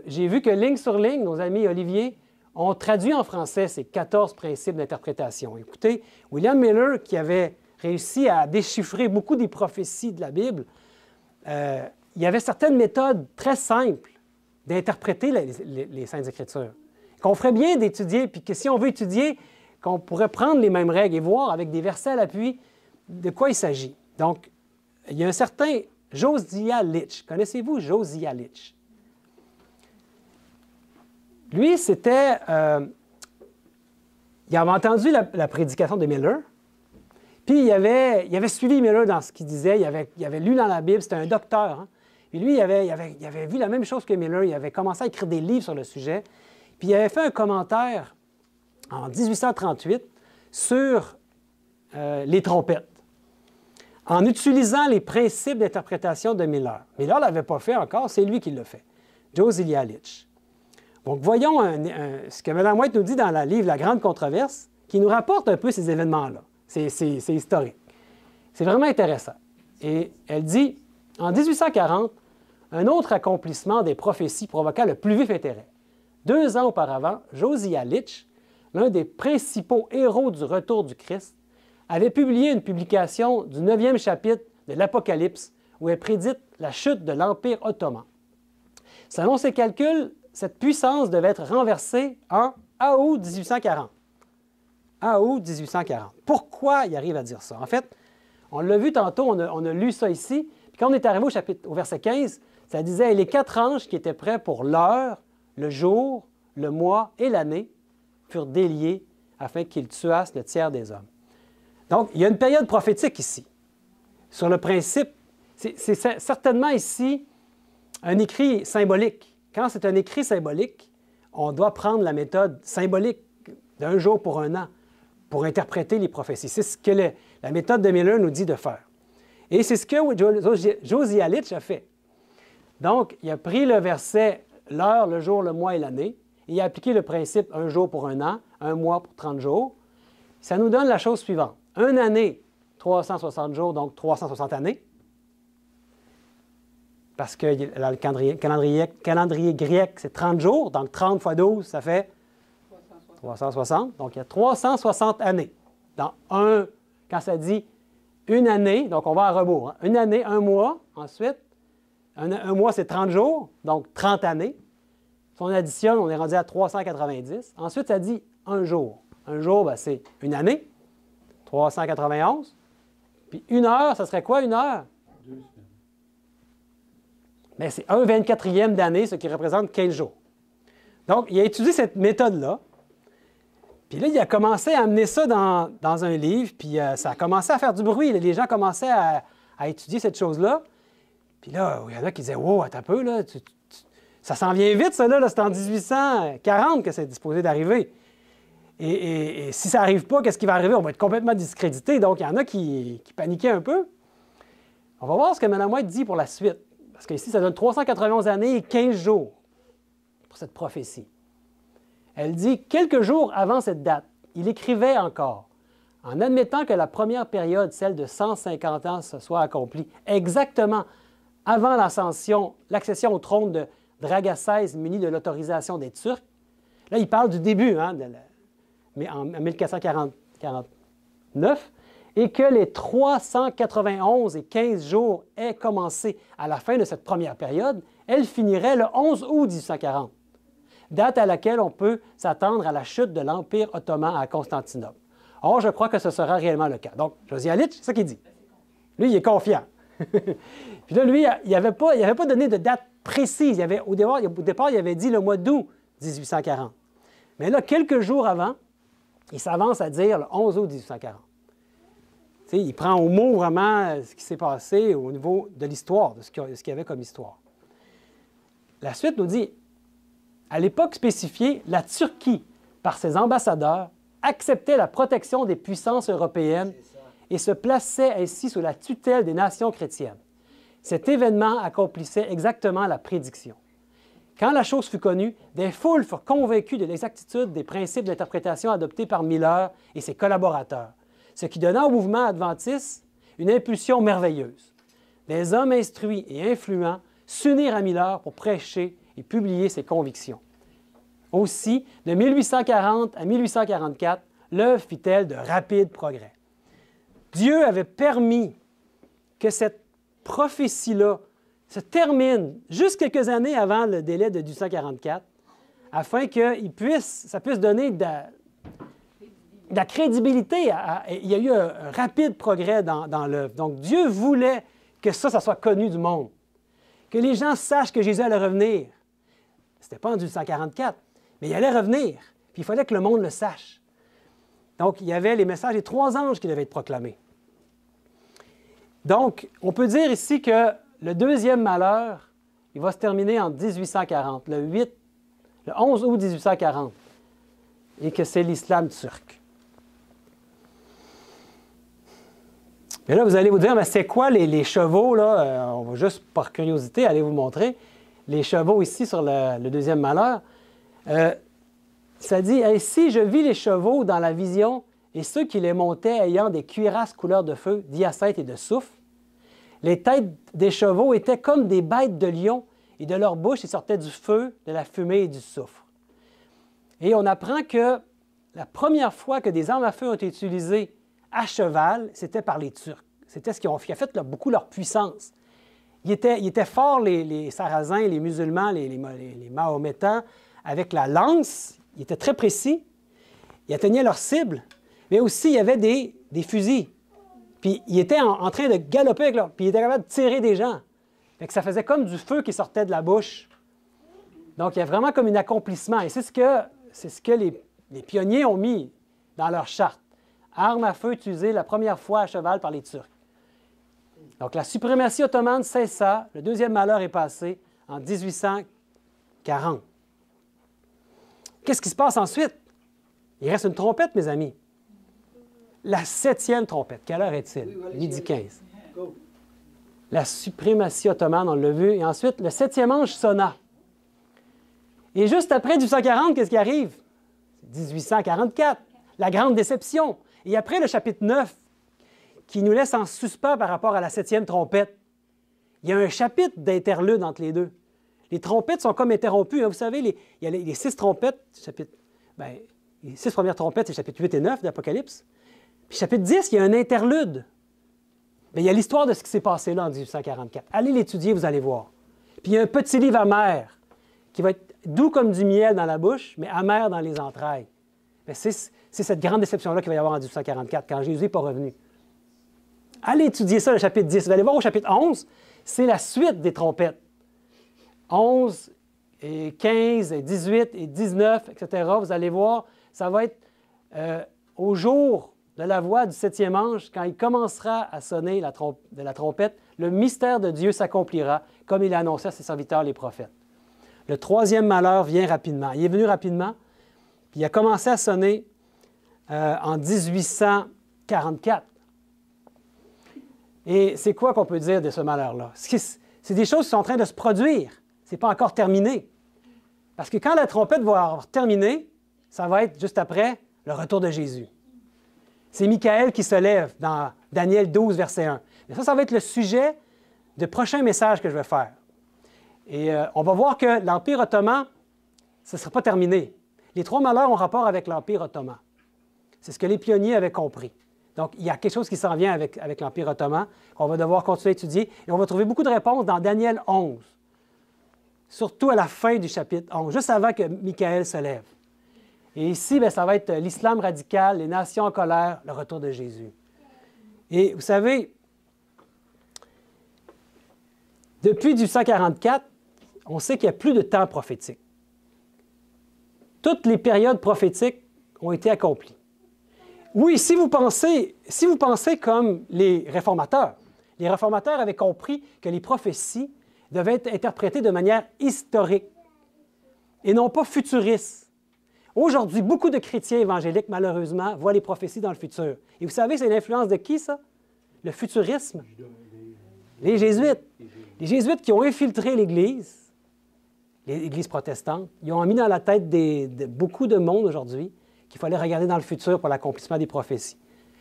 j'ai vu que ligne sur ligne, nos amis Olivier ont traduit en français ces 14 principes d'interprétation. Écoutez, William Miller, qui avait réussi à déchiffrer beaucoup des prophéties de la Bible, il y avait certaines méthodes très simples d'interpréter les Saintes Écritures, qu'on ferait bien d'étudier, puis que si on veut étudier, qu'on pourrait prendre les mêmes règles et voir avec des versets à l'appui de quoi il s'agit. Donc, il y a un certain Josiah Litch. Connaissez-vous Josiah Litch? Lui, c'était... il avait entendu la prédication de Miller, puis il avait suivi Miller dans ce qu'il disait, il avait lu dans la Bible, c'était un docteur. Hein? Et lui, il avait vu la même chose que Miller, il avait commencé à écrire des livres sur le sujet, puis il avait fait un commentaire en 1838 sur les trompettes, en utilisant les principes d'interprétation de Miller. Miller ne l'avait pas fait encore, c'est lui qui l'a fait, Josiah Litch. Donc, voyons ce que Mme White nous dit dans le livre La Grande Controverse, qui nous rapporte un peu ces événements-là. C'est historique. C'est vraiment intéressant. Et elle dit, en 1840, un autre accomplissement des prophéties provoqua le plus vif intérêt. 2 ans auparavant, Josiah Litch, l'un des principaux héros du retour du Christ, avait publié une publication du 9e chapitre de l'Apocalypse où est prédite la chute de l'Empire ottoman. Selon ses calculs, cette puissance devait être renversée en août 1840. Août 1840. Pourquoi il arrive à dire ça? En fait, on l'a vu tantôt, on a lu ça ici, puis quand on est arrivé au verset 15, ça disait « Et les 4 anges qui étaient prêts pour l'heure, le jour, le mois et l'année furent déliés afin qu'ils tuassent le tiers des hommes. » Donc, il y a une période prophétique ici. Sur le principe, c'est certainement ici un écrit symbolique. Quand c'est un écrit symbolique, on doit prendre la méthode symbolique d'un jour pour un an pour interpréter les prophéties. C'est ce que la méthode de Miller nous dit de faire. Et c'est ce que Josiah Litch a fait. Donc, il a pris le verset « l'heure, le jour, le mois et l'année », et il a appliqué le principe « un jour pour un an, un mois pour 30 jours ». Ça nous donne la chose suivante. Une année, 360 jours, donc 360 années. Parce que le calendrier grec, c'est 30 jours, donc 30 fois 12, ça fait 360. Donc, il y a 360 années. Quand ça dit une année, donc on va à rebours. Hein. Une année, un mois, ensuite, un mois, c'est 30 jours, donc 30 années. Si on additionne, on est rendu à 390. Ensuite, ça dit un jour. Un jour, ben, c'est une année, 391. Puis une heure, ça serait quoi une heure? 2 semaines. Bien, c'est 1/24e d'année, ce qui représente 15 jours. Donc, il a étudié cette méthode-là. Puis là, il a commencé à amener ça dans un livre, puis ça a commencé à faire du bruit. Les gens commençaient à étudier cette chose-là. Puis là, il y en a qui disaient « Wow, attends un peu, là, ça s'en vient vite, ça, là c'est en 1840 que c'est disposé d'arriver. Et si ça n'arrive pas, qu'est-ce qui va arriver? On va être complètement discrédité. » Donc, il y en a qui paniquaient un peu. On va voir ce que Mme White dit pour la suite. Parce qu'ici, ça donne 391 années et 15 jours pour cette prophétie. Elle dit « Quelques jours avant cette date, il écrivait encore, en admettant que la première période, celle de 150 ans, se soit accomplie exactement avant l'accession au trône de Draga XVI muni de l'autorisation des Turcs. » Là, il parle du début, hein, mais en 1449, et que les 391 et 15 jours aient commencé à la fin de cette première période, elle finirait le 11 août 1840, date à laquelle on peut s'attendre à la chute de l'Empire ottoman à Constantinople. Or, je crois que ce sera réellement le cas. Donc, Josiah Litch, c'est ça qu'il dit. Lui, il est confiant. Puis là, lui, il n'avait pas donné de date précise. Au départ, il avait dit le mois d'août 1840. Mais là, quelques jours avant, il s'avance à dire le 11 août 1840. T'sais, il prend au mot vraiment ce qui s'est passé au niveau de l'histoire, de ce qu'il y avait comme histoire. La suite nous dit, à l'époque spécifiée, la Turquie, par ses ambassadeurs, acceptait la protection des puissances européennes et se plaçait ainsi sous la tutelle des nations chrétiennes. Cet événement accomplissait exactement la prédiction. Quand la chose fut connue, des foules furent convaincues de l'exactitude des principes d'interprétation adoptés par Miller et ses collaborateurs, ce qui donna au mouvement adventiste une impulsion merveilleuse. Des hommes instruits et influents s'unirent à Miller pour prêcher et publier ses convictions. Aussi, de 1840 à 1844, l'œuvre fit-elle de rapides progrès. Dieu avait permis que cette prophétie-là se termine juste quelques années avant le délai de 1844, afin que ça puisse donner de la crédibilité. Il y a eu un rapide progrès dans l'œuvre. Donc, Dieu voulait que ça soit connu du monde, que les gens sachent que Jésus allait revenir. Ce n'était pas en 1844, mais il allait revenir, puis il fallait que le monde le sache. Donc, il y avait les messages des 3 anges qui devaient être proclamés. Donc, on peut dire ici que le deuxième malheur, il va se terminer en 1840, le 11 août 1840, et que c'est l'islam turc. Et là, vous allez vous dire, mais c'est quoi les chevaux, là? On va juste, par curiosité, aller vous montrer. Les chevaux ici sur le deuxième malheur. Ça dit, « Ainsi je vis les chevaux dans la vision, et ceux qui les montaient ayant des cuirasses couleur de feu, d'hyacinthe et de soufre. Les têtes des chevaux étaient comme des bêtes de lion, et de leur bouche, il sortait du feu, de la fumée et du soufre. Et on apprend que la première fois que des armes à feu ont été utilisées à cheval, c'était par les Turcs. C'était ce qui a fait beaucoup leur puissance. Ils étaient forts, les Sarrasins, les musulmans, les Mahométans, avec la lance. Ils étaient très précis. Ils atteignaient leur cible. Mais aussi, il y avait des fusils. Puis ils étaient en train de galoper avec leur... Puis ils étaient capables de tirer des gens. Fait que ça faisait comme du feu qui sortait de la bouche. Donc, il y a vraiment comme un accomplissement. Et c'est ce que les pionniers ont mis dans leur charte. Armes à feu utilisées la première fois à cheval par les Turcs. Donc, la suprématie ottomane cessa. Le deuxième malheur est passé en 1840. Qu'est-ce qui se passe ensuite? Il reste une trompette, mes amis. La 7e trompette. Quelle heure est-il? Midi 15. La suprématie ottomane, on l'a vu. Et ensuite, le 7e ange sonna. Et juste après 1840, qu'est-ce qui arrive? 1844, la grande déception. Et après le chapitre 9, qui nous laisse en suspens par rapport à la 7e trompette, il y a un chapitre d'interlude entre les deux. Les trompettes sont comme interrompues. Vous savez, il y a les 6 trompettes, les 6 premières trompettes, c'est chapitre 8 et 9 d'Apocalypse. Puis chapitre 10, il y a un interlude. Bien, il y a l'histoire de ce qui s'est passé là en 1844. Allez l'étudier, vous allez voir. Puis il y a un petit livre amer qui va être doux comme du miel dans la bouche, mais amer dans les entrailles. C'est cette grande déception-là qu'il va y avoir en 1844, quand Jésus n'est pas revenu. Allez étudier ça, le chapitre 10. Vous allez voir au chapitre 11, c'est la suite des trompettes. 11, et 15, et 18, et 19, etc. Vous allez voir, ça va être au jour de la voix du 7e ange, quand il commencera à sonner de la trompette, le mystère de Dieu s'accomplira, comme il a annoncé à ses serviteurs, les prophètes. Le 3e malheur vient rapidement. Il est venu rapidement, puis il a commencé à sonner en 1844. Et c'est quoi qu'on peut dire de ce malheur-là? C'est des choses qui sont en train de se produire. Ce n'est pas encore terminé. Parce que quand la trompette va avoir terminé, ça va être juste après le retour de Jésus. C'est Michael qui se lève dans Daniel 12, verset 1. Mais ça va être le sujet de prochain message que je vais faire. Et on va voir que l'Empire ottoman, ce ne sera pas terminé. Les 3 malheurs ont rapport avec l'Empire ottoman. C'est ce que les pionniers avaient compris. Donc, il y a quelque chose qui s'en vient avec l'Empire ottoman, qu'on va devoir continuer à étudier. Et on va trouver beaucoup de réponses dans Daniel 11, surtout à la fin du chapitre 11, juste avant que Michael se lève. Et ici, bien, ça va être l'islam radical, les nations en colère, le retour de Jésus. Et vous savez, depuis 1844, on sait qu'il n'y a plus de temps prophétique. Toutes les périodes prophétiques ont été accomplies. Oui, si vous pensez comme les réformateurs avaient compris que les prophéties devaient être interprétées de manière historique et non pas futuriste. Aujourd'hui, beaucoup de chrétiens évangéliques, malheureusement, voient les prophéties dans le futur. Et vous savez, c'est l'influence de qui, ça? Le futurisme. Les Jésuites. Les Jésuites qui ont infiltré l'Église, l'Église protestante, ils ont mis dans la tête de beaucoup de monde aujourd'hui qu'il fallait regarder dans le futur pour l'accomplissement des prophéties.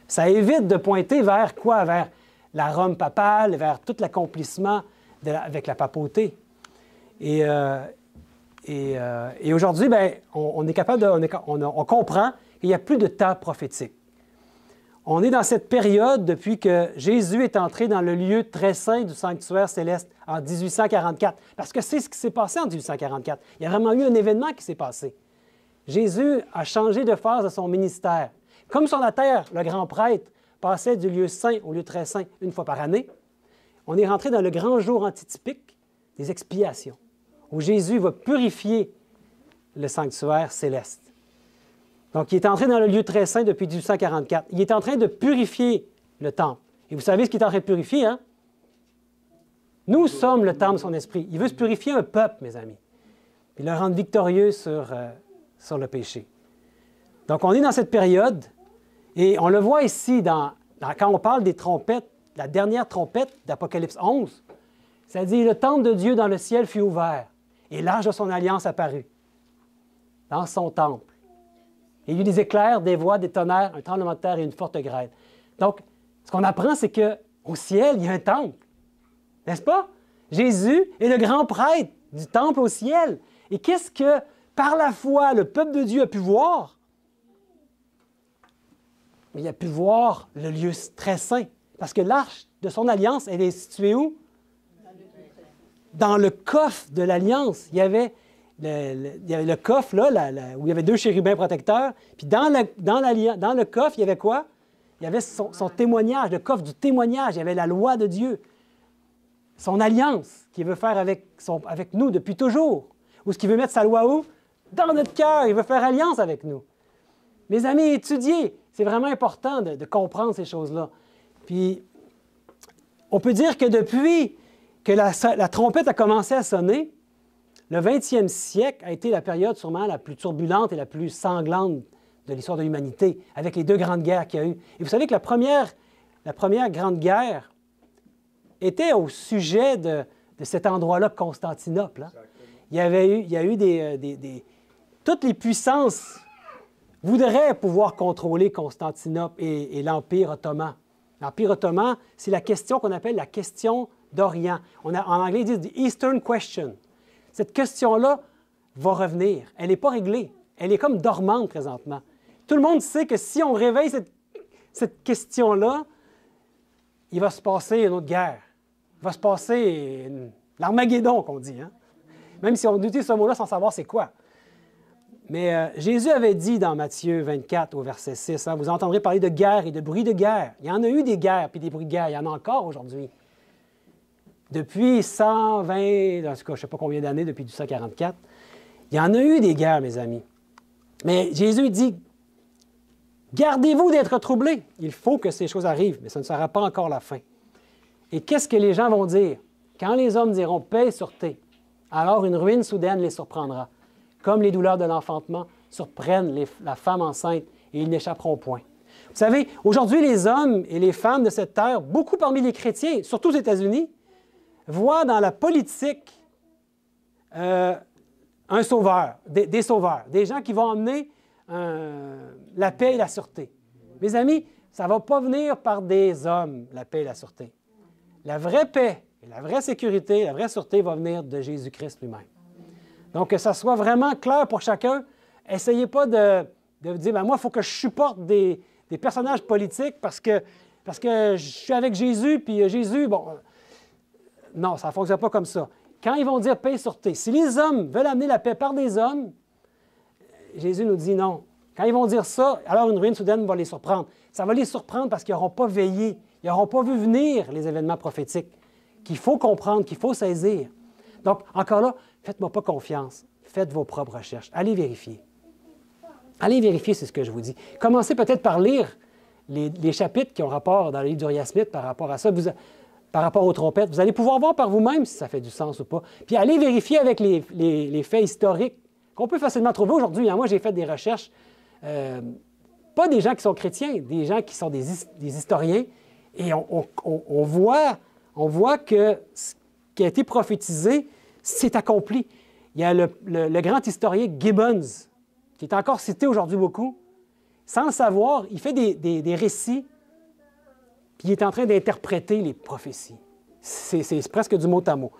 Ça évite de pointer vers quoi? Vers la Rome papale, vers tout l'accomplissement avec la papauté. Et aujourd'hui, bien, on est capable on comprend qu'il n'y a plus de temps prophétique. On est dans cette période depuis que Jésus est entré dans le lieu très saint du sanctuaire céleste en 1844. Parce que c'est ce qui s'est passé en 1844. Il y a vraiment eu un événement qui s'est passé. Jésus a changé de phase de son ministère. Comme sur la terre, le grand prêtre passait du lieu saint au lieu très saint une fois par année, on est rentré dans le grand jour antitypique des expiations, où Jésus va purifier le sanctuaire céleste. Donc, il est entré dans le lieu très saint depuis 1844. Il est en train de purifier le temple. Et vous savez ce qu'il est en train de purifier, hein? Nous sommes le temple de son esprit. Il veut se purifier un peuple, mes amis. Puis le rendre victorieux sur le péché. Donc, on est dans cette période, et on le voit ici, quand on parle des trompettes, la dernière trompette d'Apocalypse 11, ça dit « Le temple de Dieu dans le ciel fut ouvert, et l'arche de son alliance apparut dans son temple. Et il y eut des éclairs, des voix, des tonnerres, un tremblement de terre et une forte grêle. » Donc, ce qu'on apprend, c'est qu'au ciel, il y a un temple. n'est-ce pas? Jésus est le grand prêtre du temple au ciel. Et qu'est-ce que, par la foi, le peuple de Dieu a pu voir? Il a pu voir le lieu très saint. Parce que l'arche de son alliance, elle est située où? Dans le coffre de l'alliance. Il y avait le coffre, là, où il y avait 2 chérubins protecteurs. Puis dans le coffre, il y avait quoi? Il y avait son témoignage, le coffre du témoignage. Il y avait la loi de Dieu. Son alliance qu'il veut faire avec nous depuis toujours. Ou ce qu'il veut mettre sa loi où? Dans notre cœur. Il veut faire alliance avec nous. Mes amis, étudiez. C'est vraiment important de comprendre ces choses-là. Puis, on peut dire que depuis que la trompette a commencé à sonner, le 20e siècle a été la période sûrement la plus turbulente et la plus sanglante de l'histoire de l'humanité, avec les 2 grandes guerres qu'il y a eu. Et vous savez que la première grande guerre était au sujet de cet endroit-là, Constantinople. Hein? Il y a eu toutes les puissances voudraient pouvoir contrôler Constantinople et l'Empire ottoman. L'Empire ottoman, c'est la question qu'on appelle la question d'Orient. En anglais, ils disent « the Eastern question ». Cette question-là va revenir. Elle n'est pas réglée. Elle est comme dormante présentement. Tout le monde sait que si on réveille cette question-là, il va se passer une autre guerre. Il va se passer l'Armageddon, qu'on dit. Hein? Même si on utilise ce mot-là sans savoir c'est quoi. Mais Jésus avait dit dans Matthieu 24 au verset 6, hein, vous entendrez parler de guerre et de bruit de guerre. Il y en a eu des guerres puis des bruits de guerre. Il y en a encore aujourd'hui. Depuis 120, en tout cas, je ne sais pas combien d'années, depuis 1844, il y en a eu des guerres, mes amis. Mais Jésus dit, gardez-vous d'être troublés. Il faut que ces choses arrivent, mais ça ne sera pas encore la fin. Et qu'est-ce que les gens vont dire? Quand les hommes diront paix et sûreté, alors une ruine soudaine les surprendra, comme les douleurs de l'enfantement surprennent la femme enceinte et ils n'échapperont point. Vous savez, aujourd'hui, les hommes et les femmes de cette terre, beaucoup parmi les chrétiens, surtout aux États-Unis, voient dans la politique un sauveur, des sauveurs, des gens qui vont emmener la paix et la sûreté. Mes amis, ça ne va pas venir par des hommes, la paix et la sûreté. La vraie paix et la vraie sécurité, la vraie sûreté va venir de Jésus-Christ lui-même. Donc, que ça soit vraiment clair pour chacun. Essayez pas de dire, ben, moi, il faut que je supporte des personnages politiques parce que je suis avec Jésus, puis Jésus, bon... Non, ça ne fonctionne pas comme ça. Quand ils vont dire paix et sûreté, si les hommes veulent amener la paix par des hommes, Jésus nous dit non. Quand ils vont dire ça, alors une ruine soudaine va les surprendre. Ça va les surprendre parce qu'ils n'auront pas veillé, ils n'auront pas vu venir les événements prophétiques qu'il faut comprendre, qu'il faut saisir. Donc, encore là, faites-moi pas confiance. Faites vos propres recherches. Allez vérifier. Allez vérifier, c'est ce que je vous dis. Commencez peut-être par lire les chapitres qui ont rapport dans le livre d'Uriah Smith par rapport à ça. Par rapport aux trompettes, vous allez pouvoir voir par vous-même si ça fait du sens ou pas. Puis allez vérifier avec les faits historiques qu'on peut facilement trouver aujourd'hui. Moi, j'ai fait des recherches, pas des gens qui sont chrétiens, des gens qui sont des historiens, et on voit que ce qui a été prophétisé s'est accompli. Il y a le grand historien Gibbons, qui est encore cité aujourd'hui beaucoup. Sans le savoir, il fait des récits, puis il est en train d'interpréter les prophéties. C'est presque du mot à mot.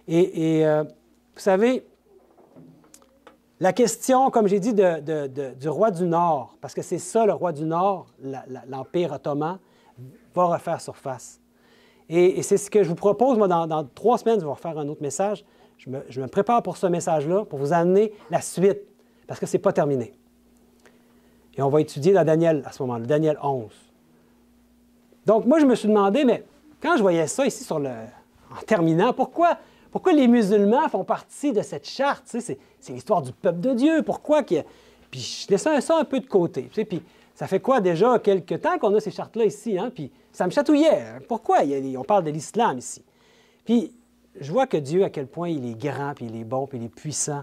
Et vous savez, la question, comme j'ai dit, du roi du Nord, parce que c'est ça, le roi du Nord, l'Empire ottoman, va refaire surface. Et c'est ce que je vous propose, moi, dans 3 semaines, je vais refaire un autre message. Je me prépare pour ce message-là, pour vous amener la suite, parce que ce n'est pas terminé. Et on va étudier dans Daniel à ce moment-là, Daniel 11. Donc, moi, je me suis demandé, mais quand je voyais ça ici en terminant, pourquoi les musulmans font partie de cette charte? Tu sais, c'est l'histoire du peuple de Dieu. Pourquoi? Puis je laissais ça un peu de côté. Tu sais, puis ça fait quoi déjà quelques temps qu'on a ces chartes-là ici? Hein? Puis ça me chatouillait. Pourquoi? On parle de l'islam ici. Puis je vois que Dieu, à quel point il est grand, puis il est bon, puis il est puissant.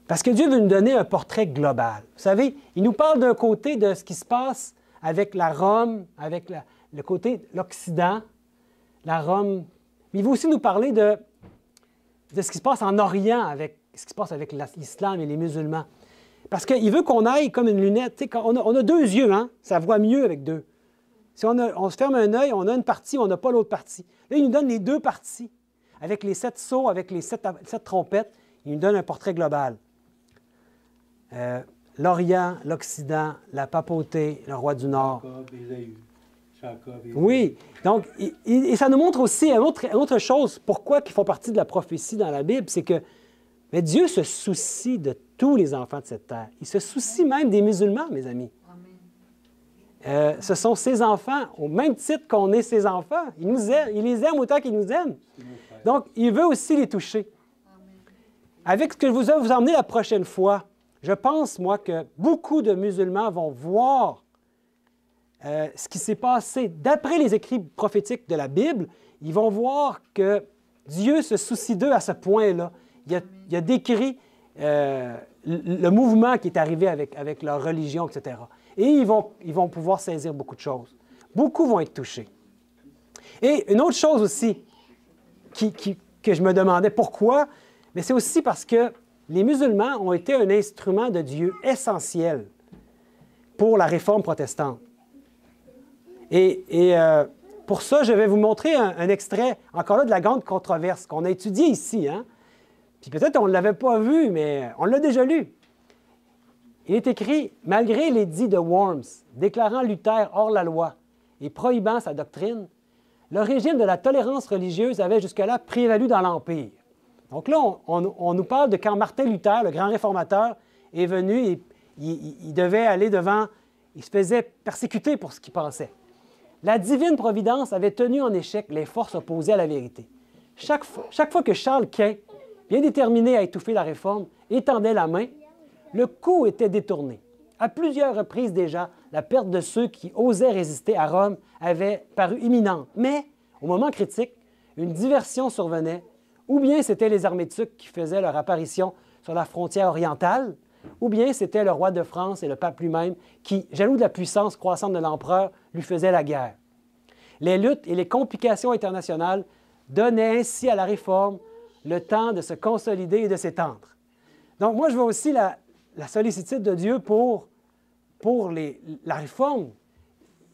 Parce que Dieu veut nous donner un portrait global. Vous savez, il nous parle d'un côté de ce qui se passe avec la Rome, avec le côté l'Occident, la Rome. Mais il veut aussi nous parler de ce qui se passe en Orient, avec ce qui se passe avec l'islam et les musulmans. Parce qu'il veut qu'on aille comme une lunette. On a 2 yeux, hein? Ça voit mieux avec 2. Si on se ferme un œil, on a une partie, on n'a pas l'autre partie. Là, il nous donne les deux parties, avec les 7 sceaux, avec les 7 trompettes. Il nous donne un portrait global. L'Orient, l'Occident, la papauté, le roi du Nord. Oui, donc, et ça nous montre aussi une autre chose, pourquoi ils font partie de la prophétie dans la Bible, c'est que mais Dieu se soucie de tous les enfants de cette terre. Il se soucie même des musulmans, mes amis. Ce sont ses enfants, au même titre qu'on est ses enfants. Il nous aime, il les aime autant qu'il nous aime. Donc, il veut aussi les toucher. Avec ce que je vous vais vous emmener la prochaine fois, je pense, moi, que beaucoup de musulmans vont voir ce qui s'est passé. D'après les écrits prophétiques de la Bible, ils vont voir que Dieu se soucie d'eux à ce point-là. Il a décrit le mouvement qui est arrivé avec leur religion, etc. Et ils vont pouvoir saisir beaucoup de choses. Beaucoup vont être touchés. Et une autre chose aussi que je me demandais pourquoi, mais c'est aussi parce que les musulmans ont été un instrument de Dieu essentiel pour la réforme protestante. Et pour ça, je vais vous montrer un extrait, encore là, de la grande controverse qu'on a étudiée ici. Hein? Puis peut-être on ne l'avait pas vu, mais on l'a déjà lu. Il est écrit « Malgré l'édit de Worms, déclarant Luther hors la loi et prohibant sa doctrine, le régime de la tolérance religieuse avait jusque-là prévalu dans l'Empire. » Donc là, on nous parle de quand Martin Luther, le grand réformateur, est venu et il devait aller devant, il se faisait persécuter pour ce qu'il pensait. La divine providence avait tenu en échec les forces opposées à la vérité. Chaque fois que Charles Quint, bien déterminé à étouffer la réforme, étendait la main, le coup était détourné. À plusieurs reprises déjà, la perte de ceux qui osaient résister à Rome avait paru imminente. Mais, au moment critique, une diversion survenait, ou bien c'étaient les armées turques qui faisaient leur apparition sur la frontière orientale, ou bien c'était le roi de France et le pape lui-même qui, jaloux de la puissance croissante de l'empereur, lui faisaient la guerre. Les luttes et les complications internationales donnaient ainsi à la réforme le temps de se consolider et de s'étendre. Donc moi, je vois aussi la sollicitude de Dieu pour la réforme.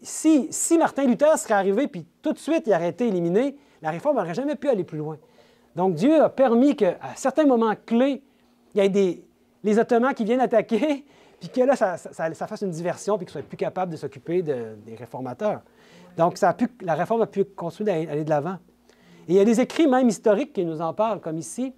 Si Martin Luther serait arrivé puis tout de suite il aurait été éliminé, la réforme n'aurait jamais pu aller plus loin. Donc Dieu a permis qu'à certains moments clés, il y ait les Ottomans qui viennent attaquer, puis que là, ça fasse une diversion, puis qu'ils soient plus capables de s'occuper des réformateurs. Donc la réforme a pu continuer d'aller de l'avant. Et il y a des écrits même historiques qui nous en parlent, comme ici.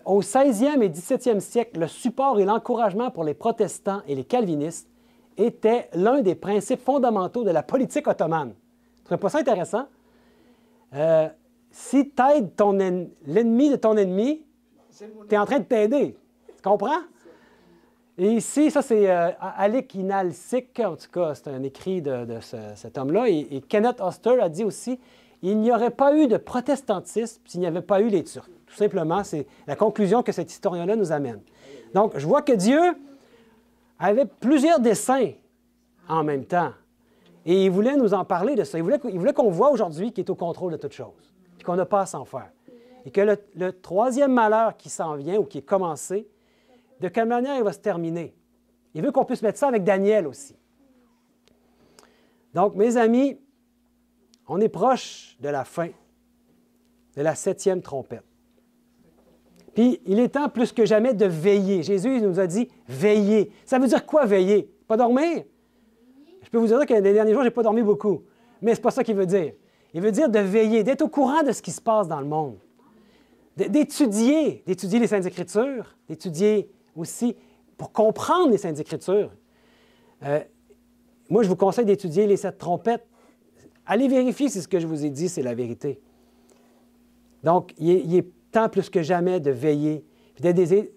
Au 16e et 17e siècle, le support et l'encouragement pour les protestants et les calvinistes était l'un des principes fondamentaux de la politique ottomane. Tu ne trouves pas ça intéressant? Si tu aides l'ennemi de ton ennemi, tu es en train de t'aider. Tu comprends? Et ici, ça c'est Alec Inalsik, en tout cas, c'est un écrit de cet homme-là. Et Kenneth Oster a dit aussi, il n'y aurait pas eu de protestantisme s'il n'y avait pas eu les Turcs. Tout simplement, c'est la conclusion que cet historien-là nous amène. Donc, je vois que Dieu avait plusieurs desseins en même temps. Et il voulait nous en parler de ça. Il voulait qu'on voit aujourd'hui qu'il est au contrôle de toutes choses, puis qu'on n'a pas à s'en faire. Et que le troisième malheur qui s'en vient ou qui est commencé, de quelle manière il va se terminer? Il veut qu'on puisse mettre ça avec Daniel aussi. Donc, mes amis, on est proche de la fin de la 7e trompette. Puis, il est temps plus que jamais de veiller. Jésus il nous a dit « veiller ». Ça veut dire quoi, veiller? Pas dormir? Je peux vous dire que les derniers jours, je n'ai pas dormi beaucoup. Mais ce n'est pas ça qu'il veut dire. Il veut dire de veiller, d'être au courant de ce qui se passe dans le monde. D'étudier les Saintes Écritures, d'étudier aussi pour comprendre les Saintes Écritures. Moi, je vous conseille d'étudier les 7 trompettes. Allez vérifier si ce que je vous ai dit, c'est la vérité. Donc, il est temps plus que jamais de veiller,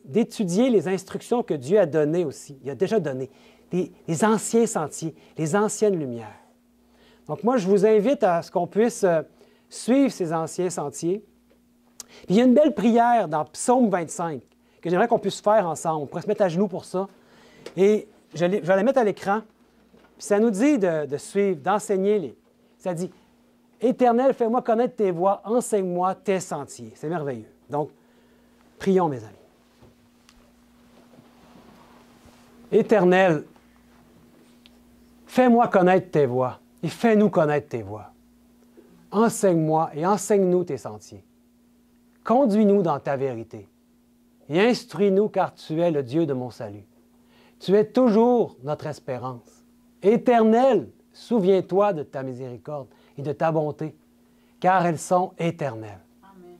d'étudier les instructions que Dieu a données aussi. Il a déjà donné les anciens sentiers, les anciennes lumières. Donc, moi, je vous invite à ce qu'on puisse suivre ces anciens sentiers. Puis, il y a une belle prière dans Psaume 25 que j'aimerais qu'on puisse faire ensemble. On pourrait se mettre à genoux pour ça. Et je vais la mettre à l'écran. Puis ça nous dit de suivre, d'enseigner. Ça dit « Éternel, fais-moi connaître tes voies, enseigne-moi tes sentiers. » C'est merveilleux. Donc, prions, mes amis. Éternel, Fais-moi connaître tes voies et fais-nous connaître tes voies. Enseigne-moi et enseigne-nous tes sentiers. Conduis-nous dans ta vérité et instruis-nous car tu es le Dieu de mon salut. Tu es toujours notre espérance. Éternel, souviens-toi de ta miséricorde et de ta bonté, car elles sont éternelles. Amen.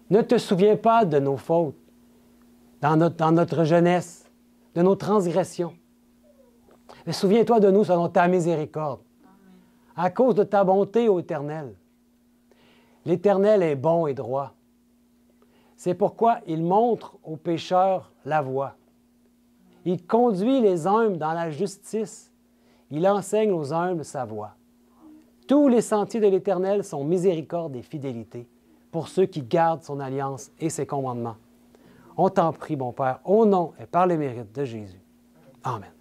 Ne te souviens pas de nos fautes dans notre jeunesse, de nos transgressions. Mais souviens-toi de nous selon ta miséricorde, Amen. À cause de ta bonté, ô Éternel. L'Éternel est bon et droit. C'est pourquoi il montre aux pécheurs la voie. Il conduit les humbles dans la justice. Il enseigne aux humbles sa voie. Tous les sentiers de l'Éternel sont miséricorde et fidélité pour ceux qui gardent son alliance et ses commandements. On t'en prie, mon Père, au nom et par les mérites de Jésus. Amen.